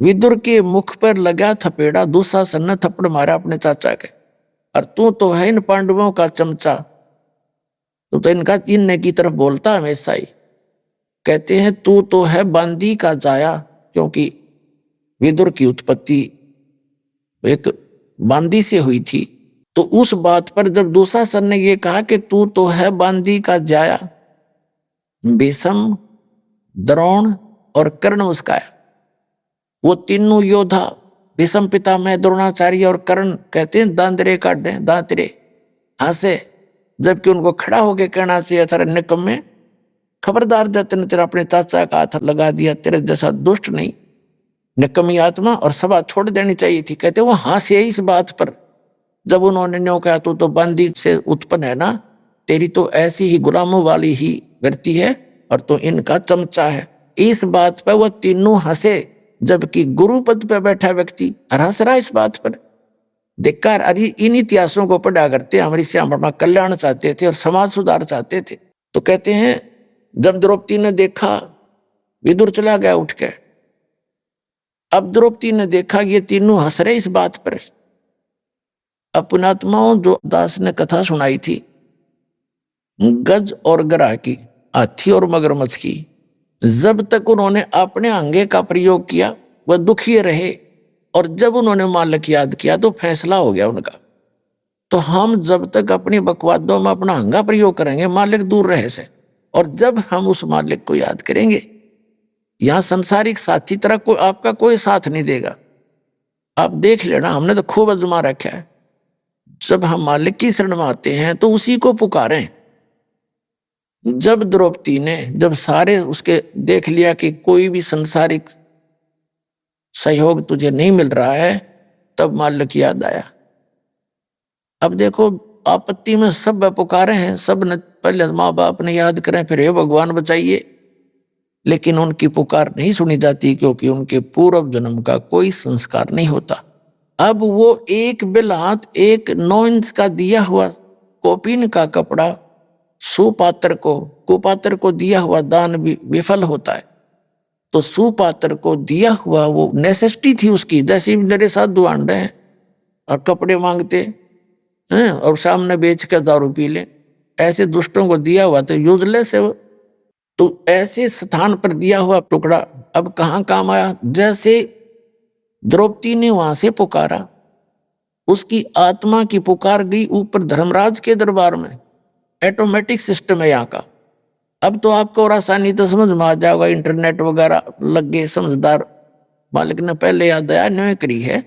विदुर के मुख पर लगा थपेड़ा, दुशासन ने थप्पड़ मारा अपने चाचा के, और तू तो है इन पांडवों का चमचा, तो इनका इनने की तरफ बोलता हमेशा ही। कहते हैं तू तो है बांदी का जाया, क्योंकि विदुर की उत्पत्ति एक बांदी से हुई थी। तो उस बात पर जब दुशासन ने ये कहा कि तू तो है बांदी का जाया, भीष्म, द्रोण और कर्ण मुस्काया। वो तीनों योद्धा भीष्म पितामह, द्रोणाचार्य और कर्ण कहते हैं दांतरे काटे, दांतरे हंसे, जबकि उनको खड़ा होकर कहना चाहिए था निकम्मे, खबरदार जतन तेरा अपने चाचा का हाथ लगा दिया, तेरे जैसा दुष्ट नहीं, निकम्मी आत्मा, और सभा छोड़ देनी चाहिए थी। कहते वो हंसे इस बात पर जब उन्होंने न्यों कहा तू तो बंदी से उत्पन्न है ना, तेरी तो ऐसी ही गुलामों वाली ही वृत्ति है और तो इनका चमचा है। इस बात पर वो तीनों हंसे, जबकि गुरु पद पर बैठा व्यक्ति हंस रहा इस बात पर। धिक्कार, अरे इन इतिहासों को पढ़ा करते हमारी श्याम कल्याण चाहते थे और समाज सुधार चाहते थे। तो कहते हैं जब द्रौपदी ने देखा विदुर चला गया उठ के, अब द्रौपदी ने देखा ये तीनों हंस रहे इस बात पर। अपनात्माओं जो दास ने कथा सुनाई थी गज और गरा की, हाथी और मगरमच्छ की, जब तक उन्होंने अपने अंगे का प्रयोग किया वह दुखी रहे, और जब उन्होंने मालिक याद किया तो फैसला हो गया उनका। तो हम जब तक अपनी बकवादों में अपना अंगा प्रयोग करेंगे मालिक दूर रहे से, और जब हम उस मालिक को याद करेंगे, यहां संसारिक साथी तरह कोई आपका कोई साथ नहीं देगा। आप देख लेना, हमने तो खूब आजमा रखा है। जब हम मालिक की शरण में आते हैं तो उसी को पुकारें। जब द्रौपदी ने जब सारे उसके देख लिया कि कोई भी संसारिक सहयोग तुझे नहीं मिल रहा है, तब मालिक याद आया। अब देखो आपत्ति में सब पुकारे हैं, सब ने पहले माँ बाप ने याद करें, फिर हे भगवान बचाइए, लेकिन उनकी पुकार नहीं सुनी जाती क्योंकि उनके पूर्व जन्म का कोई संस्कार नहीं होता। अब वो एक बिलात, एक 9 इंच का दिया हुआ कोपीन का कपड़ा सुपात्र को, कुपात्र को दिया हुआ दान भी विफल होता है। तो सुपात्र को दिया हुआ वो नेसेसिटी थी उसकी, जैसे मेरे साथ दुआन रहे हैं और कपड़े मांगते हैं और सामने बेच कर दारू पी ले, ऐसे दुष्टों को दिया हुआ तो यूजलेस है वो। तो ऐसे स्थान पर दिया हुआ टुकड़ा अब कहाँ काम आया। जैसे द्रौपदी ने वहां से पुकारा, उसकी आत्मा की पुकार गई ऊपर धर्मराज के दरबार में। ऑटोमेटिक सिस्टम है यहाँ का। अब तो आपको और आसानी तो समझ में आ जाएगा, इंटरनेट वगैरह लग गए, समझदार मालिक ने पहले याद आया न्योय करी है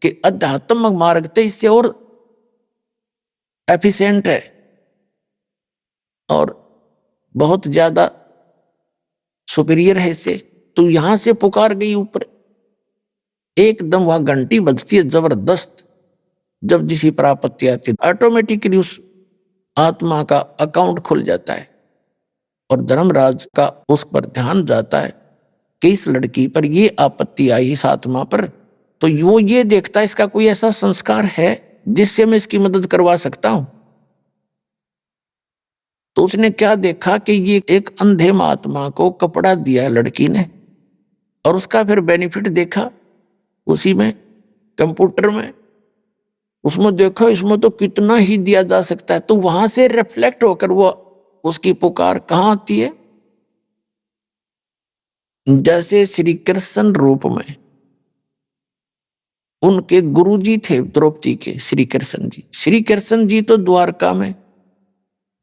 कि आध्यात्मिक मार्ग तो इससे और एफिशिएंट है और बहुत ज्यादा सुपीरियर है इससे। तो यहां से पुकार गई ऊपर, एकदम वहां घंटी बजती है जबरदस्त। जब जिसी पर आपत्ति आती है ऑटोमेटिकली उस आत्मा का अकाउंट खुल जाता है और धर्मराज का उस पर ध्यान जाता है कि इस लड़की पर ये आपत्ति आई इस आत्मा पर, तो वो ये देखता है इसका कोई ऐसा संस्कार है जिससे मैं इसकी मदद करवा सकता हूं। तो उसने क्या देखा कि ये एक अंधे महात्मा को कपड़ा दिया लड़की ने, और उसका फिर बेनिफिट देखा उसी में कंप्यूटर में, उसमें देखा इसमें तो कितना ही दिया जा सकता है। तो वहां से रिफ्लेक्ट होकर वो उसकी पुकार कहाँ आती है, जैसे श्री कृष्ण रूप में उनके गुरुजी थे द्रौपदी के, श्री कृष्ण जी। श्री कृष्ण जी तो द्वारका में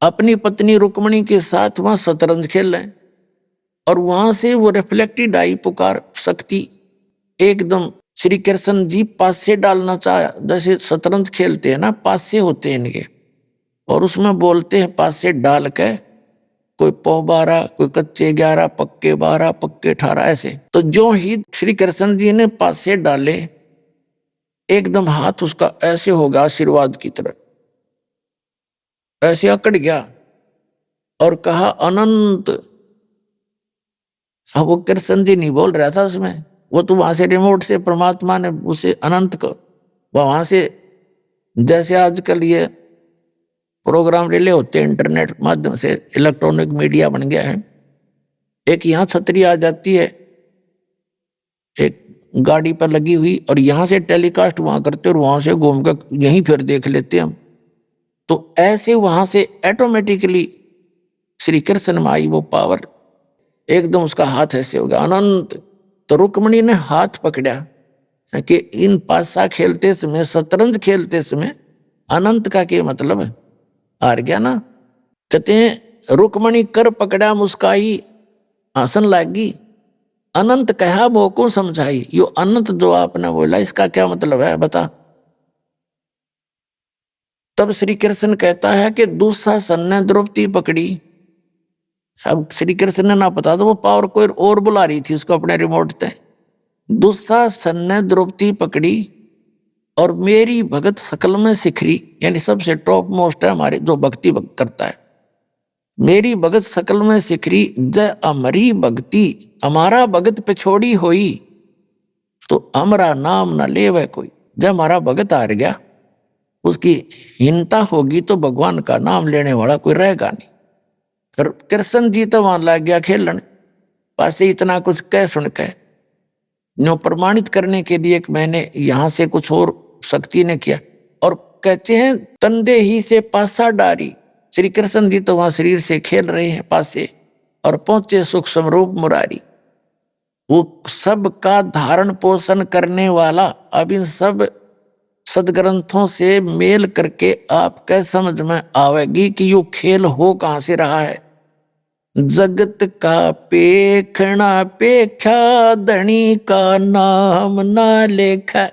अपनी पत्नी रुक्मणी के साथ वहां शतरंज खेल रहे हैं, और वहां से वो रिफ्लेक्टेड आई पुकार शक्ति एकदम। श्री कृष्ण जी पासे डालना चाहा, जैसे शतरंज खेलते हैं ना, पासे होते हैं इनके, और उसमें बोलते हैं पासे डाल के, कोई पौ 12, कोई कच्चे 11, पक्के 12, पक्के 18 ऐसे। तो जो ही श्री कृष्ण जी ने पासे डाले, एकदम हाथ उसका ऐसे होगा आशीर्वाद की तरह, ऐसे अकड़ गया और कहा अनंत। अब वो कृष्ण जी नहीं बोल रहा था उसमें, वो तो वहां से रिमोट से परमात्मा ने उसे अनंत को वहां से, जैसे आजकल ये प्रोग्राम रिले होते हैं इंटरनेट माध्यम से, इलेक्ट्रॉनिक मीडिया बन गया है। एक यहाँ छतरी आ जाती है एक गाड़ी पर लगी हुई, और यहाँ से टेलीकास्ट वहां करते और वहां से घूम कर यहीं फिर देख लेते हम। तो ऐसे वहां से ऑटोमेटिकली श्री कृष्ण में आई वो पावर, एकदम उसका हाथ ऐसे हो गया अनंत। तो रुक्मणी ने हाथ पकड़ा कि इन पासा खेलते समय, शतरंज खेलते समय अनंत का क्या मतलब है, हार गया ना। कहते हैं रुक्मणी कर पकड़ा मुस्काई, आसन लागी, अनंत कहा वो को समझाई। यो अनंत जो आपने बोला इसका क्या मतलब है बता। तब श्री कृष्ण कहता है कि दुशासन ने द्रौपदी पकड़ी। अब श्री कृष्ण ने ना पता तो वो पावर कोई और बुला रही थी उसको अपने रिमोट से। दुशासन ने द्रौपदी पकड़ी और मेरी भगत सकल में सिखरी, यानी सबसे टॉप मोस्ट है हमारे जो भक्ति करता है। मेरी भगत सकल में सिखरी, जय हमारी भक्ति हमारा भगत पे छोड़ी होई, तो हमारा नाम न ले वह कोई। जब हमारा भगत हार गया, उसकी हीनता होगी, तो भगवान का नाम लेने वाला कोई रहेगा नहीं। कृष्ण जी तो वहां लग गया खेलन, पासे इतना कुछ कह सुन के न्यो प्रमाणित करने के लिए मैंने यहां से कुछ और शक्ति ने किया। और कहते हैं तंदे ही से पासा डारी, श्री कृष्ण जी तो वहां शरीर से खेल रहे हैं पासे, और पहुंचे सुख समरूप मुरारी। वो सब का धारण पोषण करने वाला। अब इन सब सदग्रंथों से मेल करके आपके समझ में आवेगी कि यो खेल हो कहां से रहा है। जगत का पेखना पेख्या, धनी का नाम ना लेखा।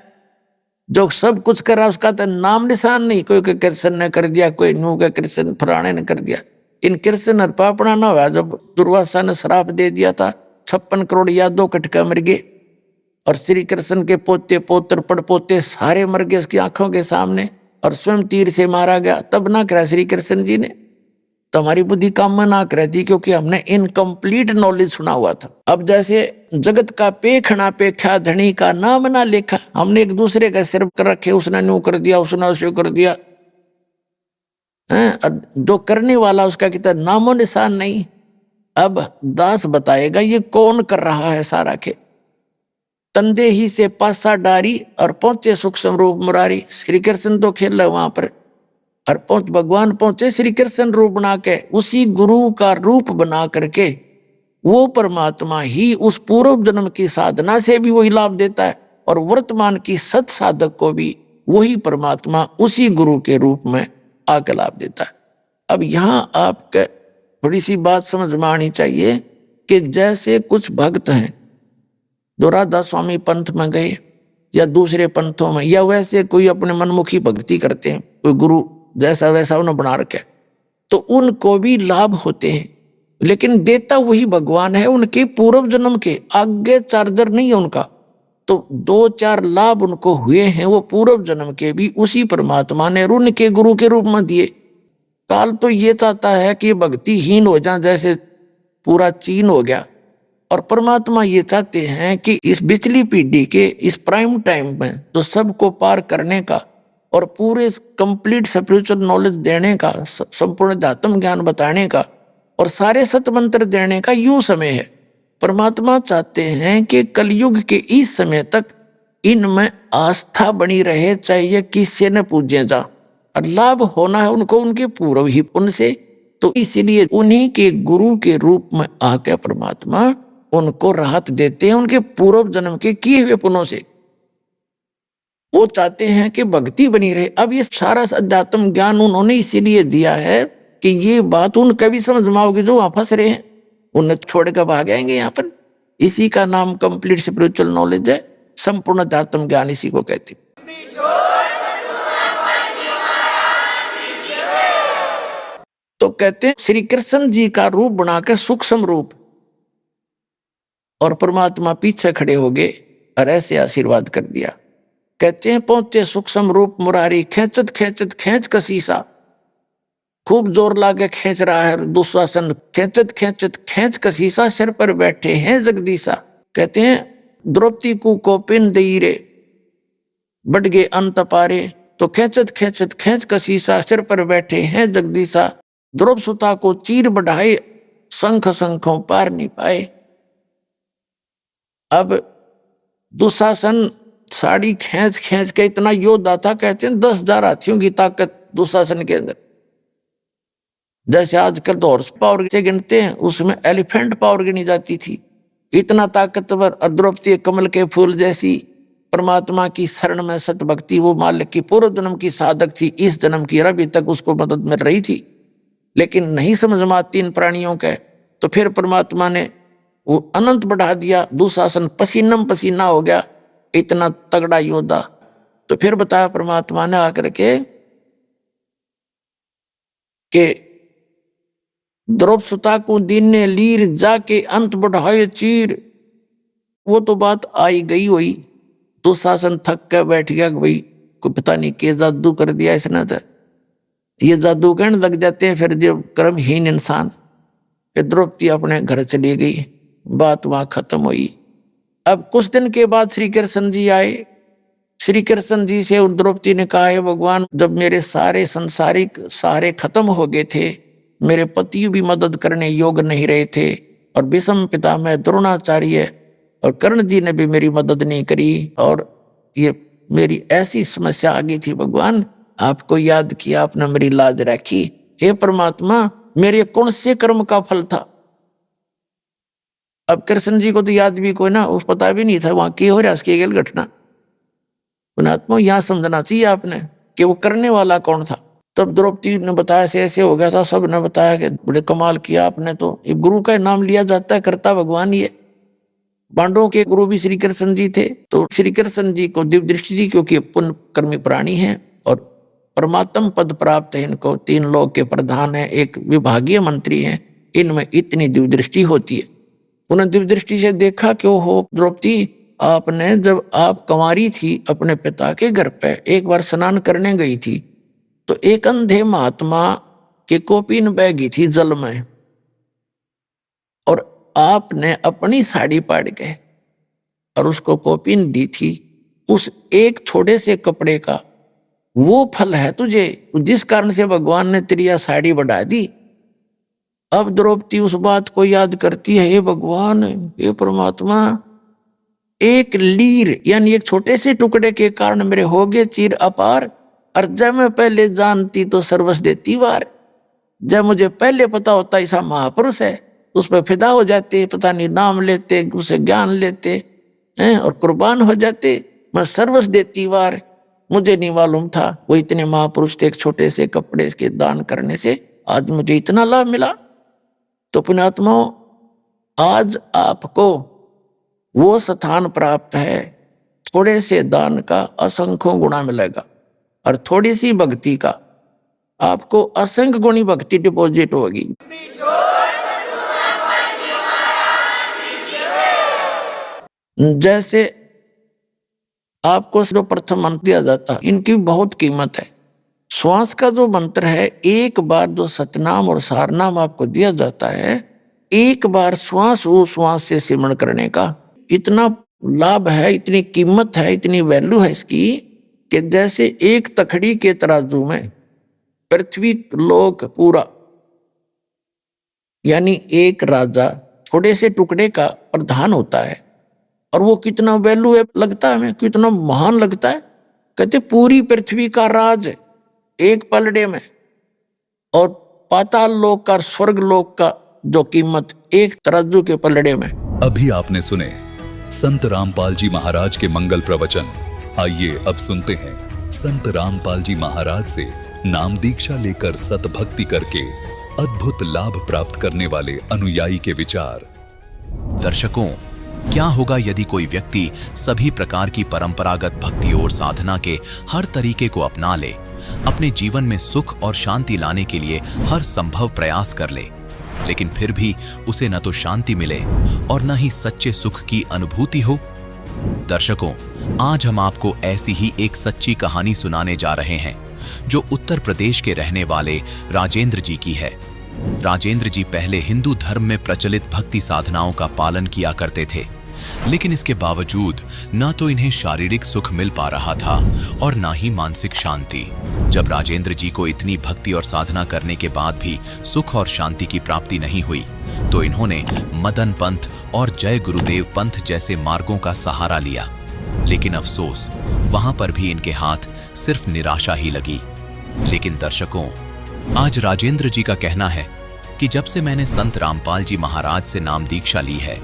जो सब कुछ करा उसका तो नाम निशान नहीं। कोई के कृष्ण ने कर दिया, कोई नू के कृष्ण फलाने ने कर दिया। इन कृष्ण और पापड़ा ना हुआ। जब दुर्वासा ने श्राप दे दिया था, 56 करोड़ यादव कटका मर गए, और श्री कृष्ण के पोते पोत्र पड़पोते सारे मर गए उसकी आंखों के सामने, और स्वयं तीर से मारा गया। तब ना करा श्री कृष्ण जी ने, तो हमारी बुद्धि काम में ना कर थी, क्योंकि हमने इनकम्प्लीट नॉलेज सुना हुआ था। अब जैसे जगत का पेखना पेख्या, धनी का नाम ना लेखा, हमने एक दूसरे का सिर कर रखे, उसने न्यू कर दिया, उसने उसे कर दिया। जो करने वाला उसका कितना नामो निशान नहीं। अब दास बताएगा ये कौन कर रहा है सारा के। तंदे ही से पासा डारी और पहुंचे सुख समरूप मुरारी। श्री कृष्ण तो खेल रहे वहां पर, और भगवान पहुंचे श्री कृष्ण रूप बना के, उसी गुरु का रूप बना करके। वो परमात्मा ही उस पूर्व जन्म की साधना से भी वही लाभ देता है, और वर्तमान की सत साधक को भी वही परमात्मा उसी गुरु के रूप में आकर लाभ देता है। अब यहां आपके थोड़ी सी बात समझ में आनी चाहिए कि जैसे कुछ भक्त हैं जो राधा स्वामी पंथ में गए या दूसरे पंथों में, या वैसे कोई अपने मनमुखी भक्ति करते हैं, कोई गुरु जैसा वैसा उन्हें बना रखे, तो उनको भी लाभ होते हैं, लेकिन देता वही भगवान है। उनके पूर्व जन्म के आगे चार्जर नहीं है उनका, तो 2-4 लाभ उनको हुए हैं, वो पूर्व जन्म के भी उसी परमात्मा ने उनके गुरु के रूप में दिए। काल तो ये चाहता है कि भक्तिहीन हो जाए, जैसे पूरा चीन हो गया, और परमात्मा ये चाहते हैं कि इस पिछली पीढ़ी के इस प्राइम टाइम में तो सबको पार करने का और पूरे कंप्लीट स्पिरिचुअल नॉलेज देने का, संपूर्ण आत्म ज्ञान बताने का और सारे सतमंत्र देने का यूं समय है। परमात्मा चाहते हैं कि कलयुग के इस समय तक इनमें आस्था बनी रहे, चाहिए किसी ने पूजे जा, और लाभ होना है उनको उनके पूर्व ही पुण्य से। तो इसीलिए उन्हीं के गुरु के रूप में आकर परमात्मा उनको राहत देते हैं उनके पूर्व जन्म के किए हुए पुण्यों से। वो चाहते हैं कि भक्ति बनी रहे। अब ये सारा अध्यात्म ज्ञान उन्होंने इसीलिए दिया है कि ये बात उनका भी समझ में आओगे जो वहां फंस रहे हैं, उन्हें छोड़ कर भाग आएंगे यहाँ पर। इसी का नाम कंप्लीट स्पिरिचुअल नॉलेज है, संपूर्ण अध्यात्म ज्ञान इसी को कहते हैं। तो कहते हैं श्री कृष्ण जी का रूप बनाकर सूक्ष्म रूप, और परमात्मा पीछे खड़े हो गए और ऐसे आशीर्वाद कर दिया। कहते हैं पहुंचे सूक्ष्म रूप मुरारी, खेचत खेचत खेच कसीसा, खूब जोर लागे खेच रहा है दुशासन, खेचत खेचत खेच कसीसा, सिर पर बैठे हैं जगदीशा। कहते हैं द्रौपदी को कोपिन दई रे, बढ़ गए अंत पारे, तो खेचत खेचत खेच कसीसा, सिर पर बैठे हैं जगदीशा। द्रौप सुता को चीर बढ़ाए, शंख शंखों पार नहीं पाए। अब दुशासन साड़ी खींच खींच के इतना योद्धा था, कहते हैं 10,000 हाथियों की ताकत दुशासन के अंदर। जैसे आजकल तो हॉर्स पावर से गिनते हैं, उसमें एलिफेंट पावर गिनी जाती थी। इतना ताकतवर। और द्रौपदी कमल के फूल जैसी परमात्मा की शरण में सत भक्ति, वो मालिक की पूर्व जन्म की साधक थी, इस जन्म की अभी तक उसको मदद मिल रही थी, लेकिन नहीं समझ में आती इन प्राणियों के। तो फिर परमात्मा ने वो अनंत बढ़ा दिया, दुशासन पसीनम पसीना हो गया, इतना तगड़ा योद्धा। तो फिर बताया परमात्मा ने आकर के द्रौपसुता को दीन ने लीर जाके अंत बढ़ाए चीर। वो तो बात आई गई हुई, दुशासन थक के बैठ गया, भाई को पता नहीं क्या जादू कर दिया इसने। तो ये जादू कहने लग जाते हैं फिर जो कर्महीन इंसान। फिर द्रौपदी अपने घर चली गई, बात वहां खत्म हुई। अब कुछ दिन के बाद श्री कृष्ण जी आए। श्री कृष्ण जी से द्रौपदी ने कहा, है भगवान, जब मेरे सारे संसारिक सहारे खत्म हो गए थे, मेरे पति भी मदद करने योग्य नहीं रहे थे, और भीष्म पितामह द्रोणाचार्य और कर्ण जी ने भी मेरी मदद नहीं करी, और ये मेरी ऐसी समस्या आ गई थी। भगवान, आपको याद किया, आपने मेरी लाज रखी। हे परमात्मा, मेरे कौन से कर्म का फल था? अब कृष्ण जी को तो याद भी कोई ना, उस पता भी नहीं था वहां क्या हो रहा, उसकी गल घटना। पुणात्मा, यहां समझना चाहिए आपने कि वो करने वाला कौन था। तब द्रौपदी ने बताया ऐसे ऐसे हो गया था, सब ने बताया कि बड़े कमाल किया आपने, तो ये गुरु का नाम लिया जाता है, करता भगवान ये। पांडवों के गुरु भी श्री कृष्ण जी थे, तो श्री कृष्ण जी को दिव्य दृष्टि थी, क्योंकि पुण्य कर्मी प्राणी हैं और परमात्म पद प्राप्त है इनको, 3 लोक के प्रधान है, एक विभागीय मंत्री हैं, इनमें इतनी दिव्य दृष्टि होती है। उन्होंने दिव्य दृष्टि से देखा कि हो द्रौपदी, आपने जब आप कंवारी थी अपने पिता के घर पे एक बार स्नान करने गई थी, तो एक अंधे महात्मा के कोपीन बह गई थी जल में, और आपने अपनी साड़ी पाड़ के और उसको कोपीन दी थी। उस एक छोटे से कपड़े का वो फल है तुझे, जिस कारण से भगवान ने तेरी साड़ी बढ़ा दी। अब द्रौपदी उस बात को याद करती है, हे भगवान, हे परमात्मा, एक लीर यानी एक छोटे से टुकड़े के कारण मेरे हो गए चीर अपार, और जब मैं पहले जानती तो सर्वस्व देती वार। जब मुझे पहले पता होता ऐसा महापुरुष है, उस पर फिदा हो जाते, पता नहीं नाम लेते, उसे ज्ञान लेते हैं और कुर्बान हो जाते। मैं सर्वस्व देती वार, मुझे नहीं मालूम था वो इतने महापुरुष थे। एक छोटे से कपड़े के दान करने से आज मुझे इतना लाभ मिला। तो पुण्यात्माओं, आज आपको वो स्थान प्राप्त है, थोड़े से दान का असंख्यों गुणा मिलेगा, और थोड़ी सी भक्ति का आपको असंख्य गुणी भक्ति डिपॉजिट होगी। जैसे आपको जो प्रथम मंत्र दिया जाता है, इनकी बहुत कीमत है। श्वास का जो मंत्र है, एक बार जो सतनाम और सारनाम आपको दिया जाता है, एक बार श्वास वो श्वास से सिमरण करने का इतना लाभ है, इतनी कीमत है, इतनी वैल्यू है इसकी, कि जैसे एक तखड़ी के तराजू में पृथ्वी लोक पूरा, यानी एक राजा थोड़े से टुकड़े का प्रधान होता है, और वो कितना वैल्यू है लगता है हमें, कितना महान लगता है। कहते पूरी पृथ्वी का राज एक पलड़े में, और पाताल लोक का, स्वर्ग लोक का जो कीमत एक तराजू के पलड़े में। अभी आपने सुने संत रामपाल जी महाराज के मंगल प्रवचन। आइए अब सुनते हैं संत रामपाल जी महाराज से नाम दीक्षा लेकर सत भक्ति करके अद्भुत लाभ प्राप्त करने वाले अनुयायी के विचार। दर्शकों, क्या होगा यदि कोई व्यक्ति सभी प्रकार की परंपरागत भक्ति और साधना के हर तरीके को अपना ले, अपने जीवन में सुख और शांति लाने के लिए हर संभव प्रयास कर ले, लेकिन फिर भी उसे न तो शांति मिले और न ही सच्चे सुख की अनुभूति हो? दर्शकों, आज हम आपको ऐसी ही एक सच्ची कहानी सुनाने जा रहे हैं, जो उत्तर प्रदेश के रहने वाले राजेंद्र जी की है। राजेंद्र जी पहले हिंदू धर्म में प्रचलित भक्ति साधनाओं का पालन किया करते थे, लेकिन इसके बावजूद न तो इन्हें शारीरिक सुख मिल पा रहा था और न ही मानसिक शांति। जब राजेंद्र जी को इतनी भक्ति और साधना करने के बाद भी सुख और शांति की प्राप्ति नहीं हुई, तो इन्होंने मदन पंथ और जय गुरुदेव पंथ जैसे मार्गों का सहारा लिया। लेकिन अफसोस, वहां पर भी इनके हाथ सिर्फ निराशा ही लगी। लेकिन दर्शकों, आज राजेंद्र जी का कहना है कि जब से मैंने संत रामपाल जी महाराज से नाम दीक्षा ली है,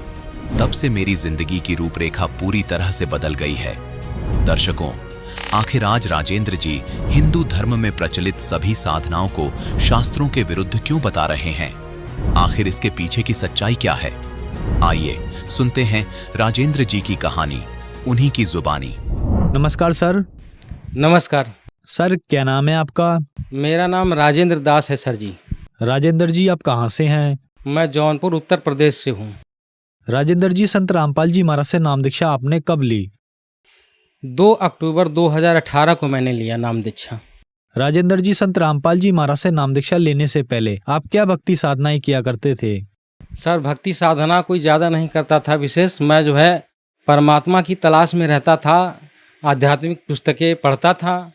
तब से मेरी जिंदगी की रूपरेखा पूरी तरह से बदल गई है। दर्शकों, आखिर आज राजेंद्र जी हिंदू धर्म में प्रचलित सभी साधनाओं को शास्त्रों के विरुद्ध क्यों बता रहे हैं? आखिर इसके पीछे की सच्चाई क्या है? आइए सुनते हैं राजेंद्र जी की कहानी, उन्हीं की जुबानी। नमस्कार सर। नमस्कार। सर क्या नाम है आपका? मेरा नाम राजेंद्र दास है सर जी। राजेंद्र जी आप कहाँ से हैं? मैं जौनपुर उत्तर प्रदेश से हूँ। राजेंद्र जी, संत रामपाल जी महाराज से नाम दीक्षा आपने कब ली? 2 अक्टूबर 2018 को मैंने लिया नाम दीक्षा। राजेंद्र जी, संत रामपाल जी महाराज से नाम दीक्षा लेने से पहले आप क्या भक्ति साधनाएं किया करते थे? सर भक्ति साधना कोई ज़्यादा नहीं करता था विशेष। मैं जो है परमात्मा की तलाश में रहता था, आध्यात्मिक पुस्तकें पढ़ता था,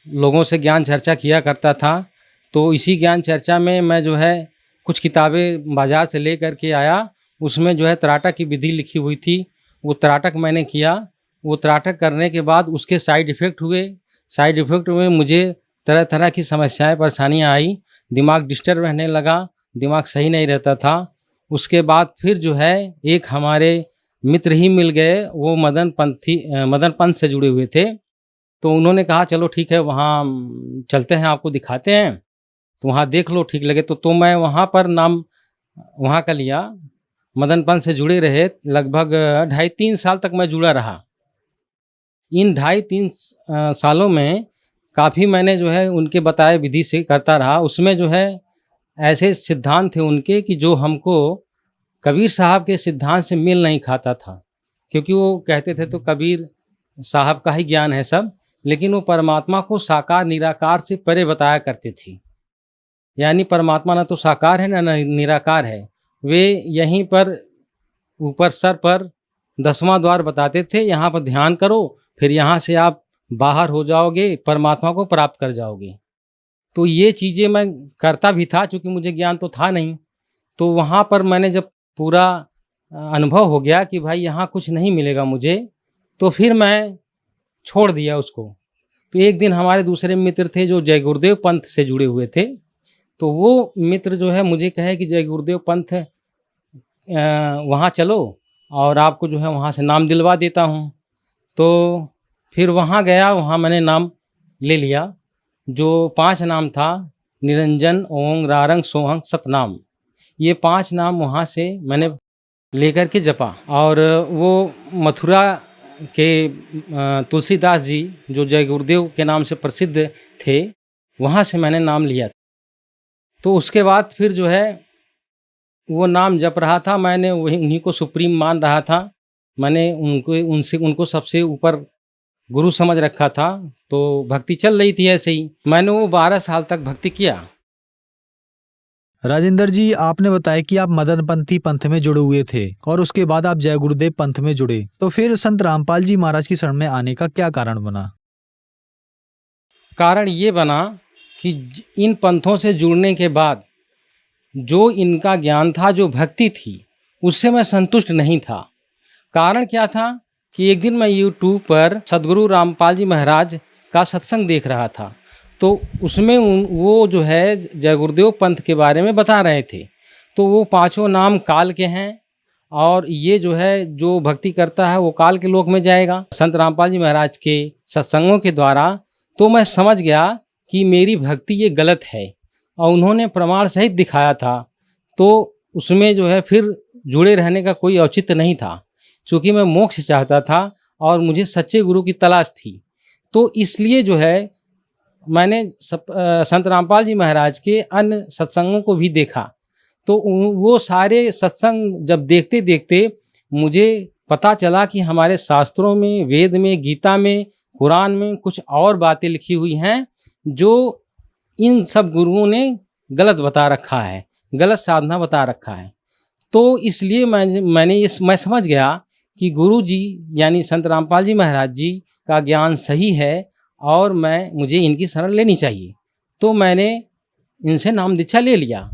लोगों से ज्ञान चर्चा किया करता था। तो इसी ज्ञान चर्चा में मैं जो है कुछ किताबें बाजार से ले कर के आया, उसमें जो है त्राटक की विधि लिखी हुई थी, वो त्राटक मैंने किया। वो त्राटक करने के बाद उसके साइड इफ़ेक्ट हुए। साइड इफ़ेक्ट में मुझे तरह तरह की समस्याएं परेशानियां आई, दिमाग डिस्टर्ब रहने लगा, दिमाग सही नहीं रहता था। उसके बाद फिर जो है एक हमारे मित्र ही मिल गए, वो मदन पंथ से जुड़े हुए थे। तो उन्होंने कहा चलो ठीक है वहाँ चलते हैं, आपको दिखाते हैं, तो वहाँ देख लो, ठीक लगे तो मैं वहाँ पर नाम वहाँ का लिया। मदन पंथ से जुड़े रहे, लगभग 2.5-3 साल तक मैं जुड़ा रहा। इन 2.5-3 सालों में काफ़ी मैंने जो है उनके बताए विधि से करता रहा। उसमें जो है ऐसे सिद्धांत थे उनके कि जो हमको कबीर साहब के सिद्धांत से मेल नहीं खाता था, क्योंकि वो कहते थे तो कबीर साहब का ही ज्ञान है सब, लेकिन वो परमात्मा को साकार निराकार से परे बताया करते थे। यानी परमात्मा ना तो साकार है ना निराकार है। वे यहीं पर ऊपर सर पर 10वां द्वार बताते थे, यहाँ पर ध्यान करो, फिर यहाँ से आप बाहर हो जाओगे, परमात्मा को प्राप्त कर जाओगे। तो ये चीज़ें मैं करता भी था, क्योंकि मुझे ज्ञान तो था नहीं। तो वहाँ पर मैंने जब पूरा अनुभव हो गया कि भाई यहाँ कुछ नहीं मिलेगा मुझे, तो फिर मैं छोड़ दिया उसको। तो एक दिन हमारे दूसरे मित्र थे जो जय गुरुदेव पंथ से जुड़े हुए थे, तो वो मित्र जो है मुझे कहे कि जय गुरुदेव पंथ वहाँ चलो और आपको जो है वहाँ से नाम दिलवा देता हूँ। तो फिर वहाँ गया, वहाँ मैंने नाम ले लिया। जो 5 नाम था, निरंजन, ओंग, रारंग, सोहंग, सतनाम, ये 5 नाम वहाँ से मैंने लेकर के जपा। और वो मथुरा के तुलसीदास जी जो जय गुरुदेव के नाम से प्रसिद्ध थे, वहाँ से मैंने नाम लिया। तो उसके बाद फिर जो है वो नाम जप रहा था, मैंने वही उन्हीं को सुप्रीम मान रहा था। मैंने उनको सबसे ऊपर गुरु समझ रखा था। तो भक्ति चल रही थी ऐसे ही। मैंने वो 12 साल तक भक्ति किया। राजेंद्र जी, आपने बताया कि आप मदनपंथी पंथ में जुड़े हुए थे और उसके बाद आप जय गुरुदेव पंथ में जुड़े, तो फिर संत रामपाल जी महाराज की शरण में आने का क्या कारण बना? कारण ये बना कि इन पंथों से जुड़ने के बाद जो इनका ज्ञान था, जो भक्ति थी, उससे मैं संतुष्ट नहीं था। कारण क्या था कि एक दिन मैं यूट्यूब पर सदगुरु रामपाल जी महाराज का सत्संग देख रहा था। तो उसमें वो जो है जय गुरुदेव पंथ के बारे में बता रहे थे। तो वो 5 नाम काल के हैं और ये जो है जो भक्ति करता है वो काल के लोक में जाएगा, संत रामपाल जी महाराज के सत्संगों के द्वारा। तो मैं समझ गया कि मेरी भक्ति ये गलत है और उन्होंने प्रमाण सहित दिखाया था। तो उसमें जो है फिर जुड़े रहने का कोई औचित्य नहीं था, क्योंकि मैं मोक्ष चाहता था और मुझे सच्चे गुरु की तलाश थी। तो इसलिए जो है मैंने संत रामपाल जी महाराज के अन्य सत्संगों को भी देखा। तो वो सारे सत्संग जब देखते देखते मुझे पता चला कि हमारे शास्त्रों में, वेद में, गीता में, कुरान में कुछ और बातें लिखी हुई हैं जो इन सब गुरुओं ने गलत बता रखा है, गलत साधना बता रखा है। तो इसलिए मैं समझ गया कि गुरु जी यानी संत रामपाल जी महाराज जी का ज्ञान सही है और मुझे इनकी शरण लेनी चाहिए। तो मैंने इनसे नाम दीक्षा ले लिया।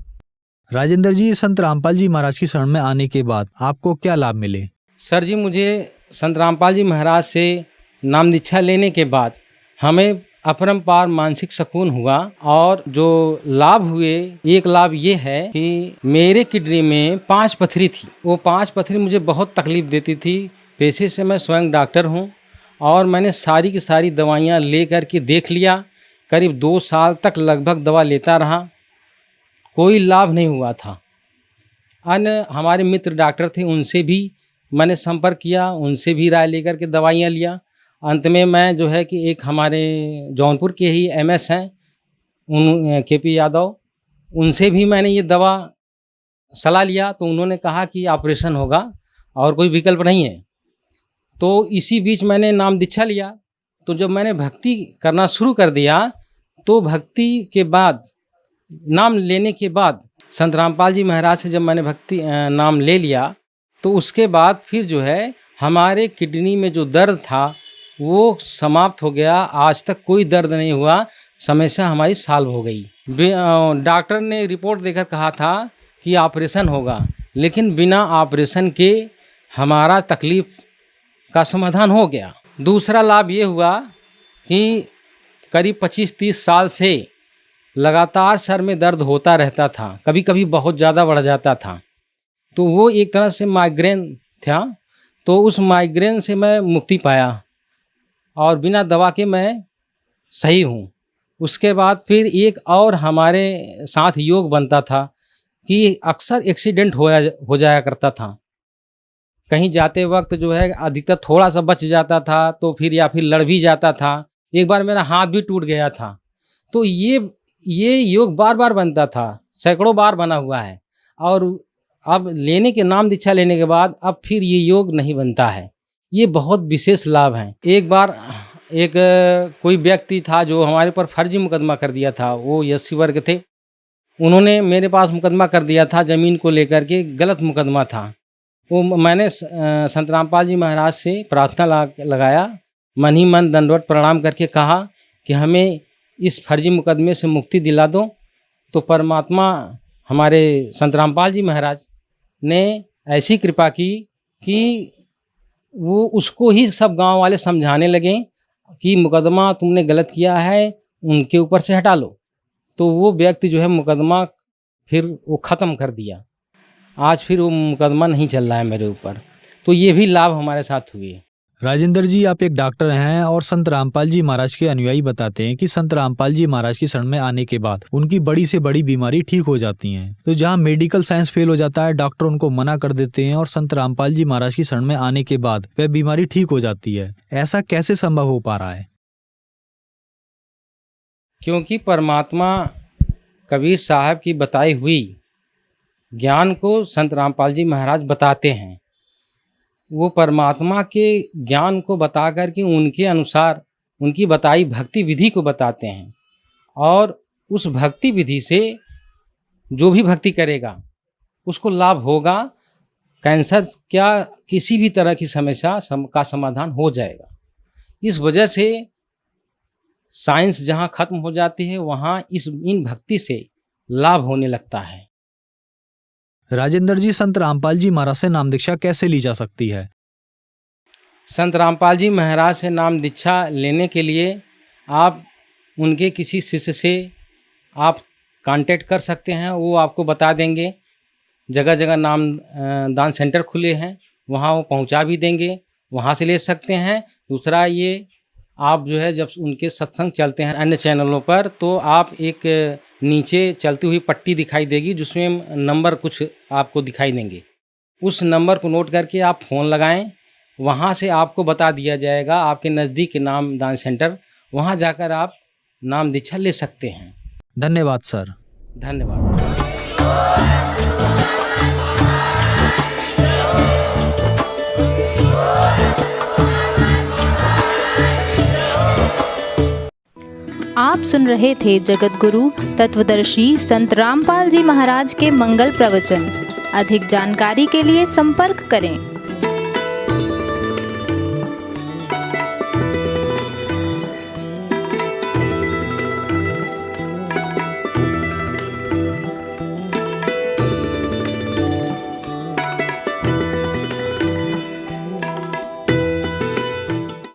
राजेंद्र जी, संत रामपाल जी महाराज की शरण में आने के बाद आपको क्या लाभ मिले? सर जी, मुझे संत रामपाल जी महाराज से नाम दीक्षा लेने के बाद हमें अपरंपार मानसिक सुकून हुआ। और जो लाभ हुए, एक लाभ ये है कि मेरे किडनी में 5 पथरी थी। वो 5 पथरी मुझे बहुत तकलीफ देती थी। पेशे से मैं स्वयं डॉक्टर हूँ और मैंने सारी की सारी दवाइयाँ ले कर के देख लिया। करीब 2 साल तक लगभग दवा लेता रहा, कोई लाभ नहीं हुआ था। अन्य हमारे मित्र डॉक्टर थे, उनसे भी मैंने संपर्क किया, उनसे भी राय लेकर के दवाइयाँ लिया। अंत में मैं जो है कि एक हमारे जौनपुर के ही एमएस हैं, उन केपी यादव, उनसे भी मैंने ये दवा सलाह लिया। तो उन्होंने कहा कि ऑपरेशन होगा और कोई विकल्प नहीं है। तो इसी बीच मैंने नाम दीक्षा लिया। तो जब मैंने भक्ति करना शुरू कर दिया, तो भक्ति के बाद, नाम लेने के बाद, संत रामपाल जी महाराज से जब मैंने भक्ति नाम ले लिया, तो उसके बाद फिर जो है हमारे किडनी में जो दर्द था वो समाप्त हो गया। आज तक कोई दर्द नहीं हुआ, समस्या हमारी सॉल्व हो गई। डॉक्टर ने रिपोर्ट देकर कहा था कि ऑपरेशन होगा, लेकिन बिना ऑपरेशन के हमारा तकलीफ का समाधान हो गया। दूसरा लाभ ये हुआ कि करीब 25-30 साल से लगातार सर में दर्द होता रहता था, कभी कभी बहुत ज़्यादा बढ़ जाता था। तो वो एक तरह से माइग्रेन था। तो उस माइग्रेन से मैं मुक्ति पाया और बिना दवा के मैं सही हूँ। उसके बाद फिर एक और हमारे साथ योग बनता था कि अक्सर एक्सीडेंट हो जाया करता था। कहीं जाते वक्त जो है अधिकतर थोड़ा सा बच जाता था, तो फिर या फिर लड़ भी जाता था। एक बार मेरा हाथ भी टूट गया था। तो ये योग बार बार बनता था, सैकड़ों बार बना हुआ है। और अब लेने के नाम दीक्षा लेने के बाद अब फिर ये योग नहीं बनता है। ये बहुत विशेष लाभ हैं। एक बार एक कोई व्यक्ति था जो हमारे पर फर्जी मुकदमा कर दिया था। वो एससी वर्ग थे, उन्होंने मेरे पास मुकदमा कर दिया था ज़मीन को लेकर के, गलत मुकदमा था। वो मैंने संत रामपाल जी महाराज से प्रार्थना लगाया, मन ही मन दंडवत प्रणाम करके कहा कि हमें इस फर्जी मुकदमे से मुक्ति दिला दो। तो परमात्मा हमारे संत रामपाल जी महाराज ने ऐसी कृपा की कि वो उसको ही सब गांव वाले समझाने लगे कि मुकदमा तुमने गलत किया है, उनके ऊपर से हटा लो। तो वो व्यक्ति जो है मुकदमा फिर वो ख़त्म कर दिया। आज फिर वो मुकदमा नहीं चल रहा है मेरे ऊपर। तो ये भी लाभ हमारे साथ हुए। राजेंद्र जी, आप एक डॉक्टर हैं और संत रामपाल जी महाराज के अनुयायी बताते हैं कि संत रामपाल जी महाराज की शरण में आने के बाद उनकी बड़ी से बड़ी बीमारी ठीक हो जाती है। तो जहां मेडिकल साइंस फेल हो जाता है, डॉक्टर उनको मना कर देते हैं और संत रामपाल जी महाराज की शरण में आने के बाद वह बीमारी ठीक हो जाती है। ऐसा कैसे संभव हो पा रहा है? क्योंकि परमात्मा कबीर साहब की बताई हुई ज्ञान को संत रामपाल जी महाराज बताते हैं। वो परमात्मा के ज्ञान को बता कर के उनके अनुसार उनकी बताई भक्ति विधि को बताते हैं। और उस भक्ति विधि से जो भी भक्ति करेगा उसको लाभ होगा। कैंसर क्या किसी भी तरह की समस्या का समाधान हो जाएगा। इस वजह से साइंस जहाँ खत्म हो जाती है वहाँ इन भक्ति से लाभ होने लगता है। राजेंद्र जी, संत रामपाल जी महाराज से नाम दीक्षा कैसे ली जा सकती है? संत रामपाल जी महाराज से नाम दीक्षा लेने के लिए आप उनके किसी शिष्य से आप कांटेक्ट कर सकते हैं। वो आपको बता देंगे। जगह जगह नाम दान सेंटर खुले हैं, वहाँ वो पहुँचा भी देंगे, वहाँ से ले सकते हैं। दूसरा ये, आप जो है जब उनके सत्संग चलते हैं अन्य चैनलों पर, तो आप एक नीचे चलती हुई पट्टी दिखाई देगी जिसमें नंबर कुछ आपको दिखाई देंगे। उस नंबर को नोट करके आप फ़ोन लगाएं, वहाँ से आपको बता दिया जाएगा आपके नज़दीक के नाम दान सेंटर, वहाँ जाकर आप नाम दीक्षा ले सकते हैं। धन्यवाद सर। धन्यवाद। आप सुन रहे थे जगत गुरु तत्वदर्शी संत रामपाल जी महाराज के मंगल प्रवचन। अधिक जानकारी के लिए संपर्क करें।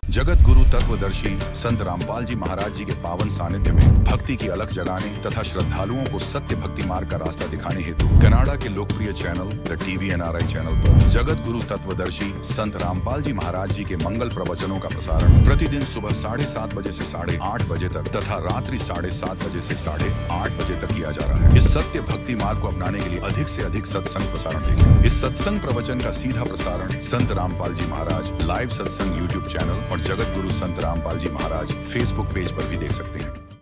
जगत गुरु तत्व तत्वदर्शी संत रामपाल जी महाराज जी के पावन सानिध्य में भक्ति की अलख जगाने तथा श्रद्धालुओं को सत्य भक्ति मार्ग का रास्ता दिखाने हेतु कनाडा के लोकप्रिय channel the TV NRI channel पर जगत गुरु तत्वदर्शी संत रामपाल जी महाराज जी के मंगल प्रवचनों का प्रसारण प्रतिदिन सुबह 7:30 बजे से 8:30 बजे तक तथा रात्रि 7:30 बजे से 8:30 बजे तक किया जा रहा है। इस सत्य भक्ति मार्ग को अपनाने के लिए अधिक से अधिक सत्संग प्रसारण देखें। इस सत्संग प्रवचन का सीधा प्रसारण संत रामपाल जी महाराज लाइव सत्संग YouTube चैनल और जगत गुरु संत रामपाल जी महाराज Facebook पेज पर भी देख सकते हैं।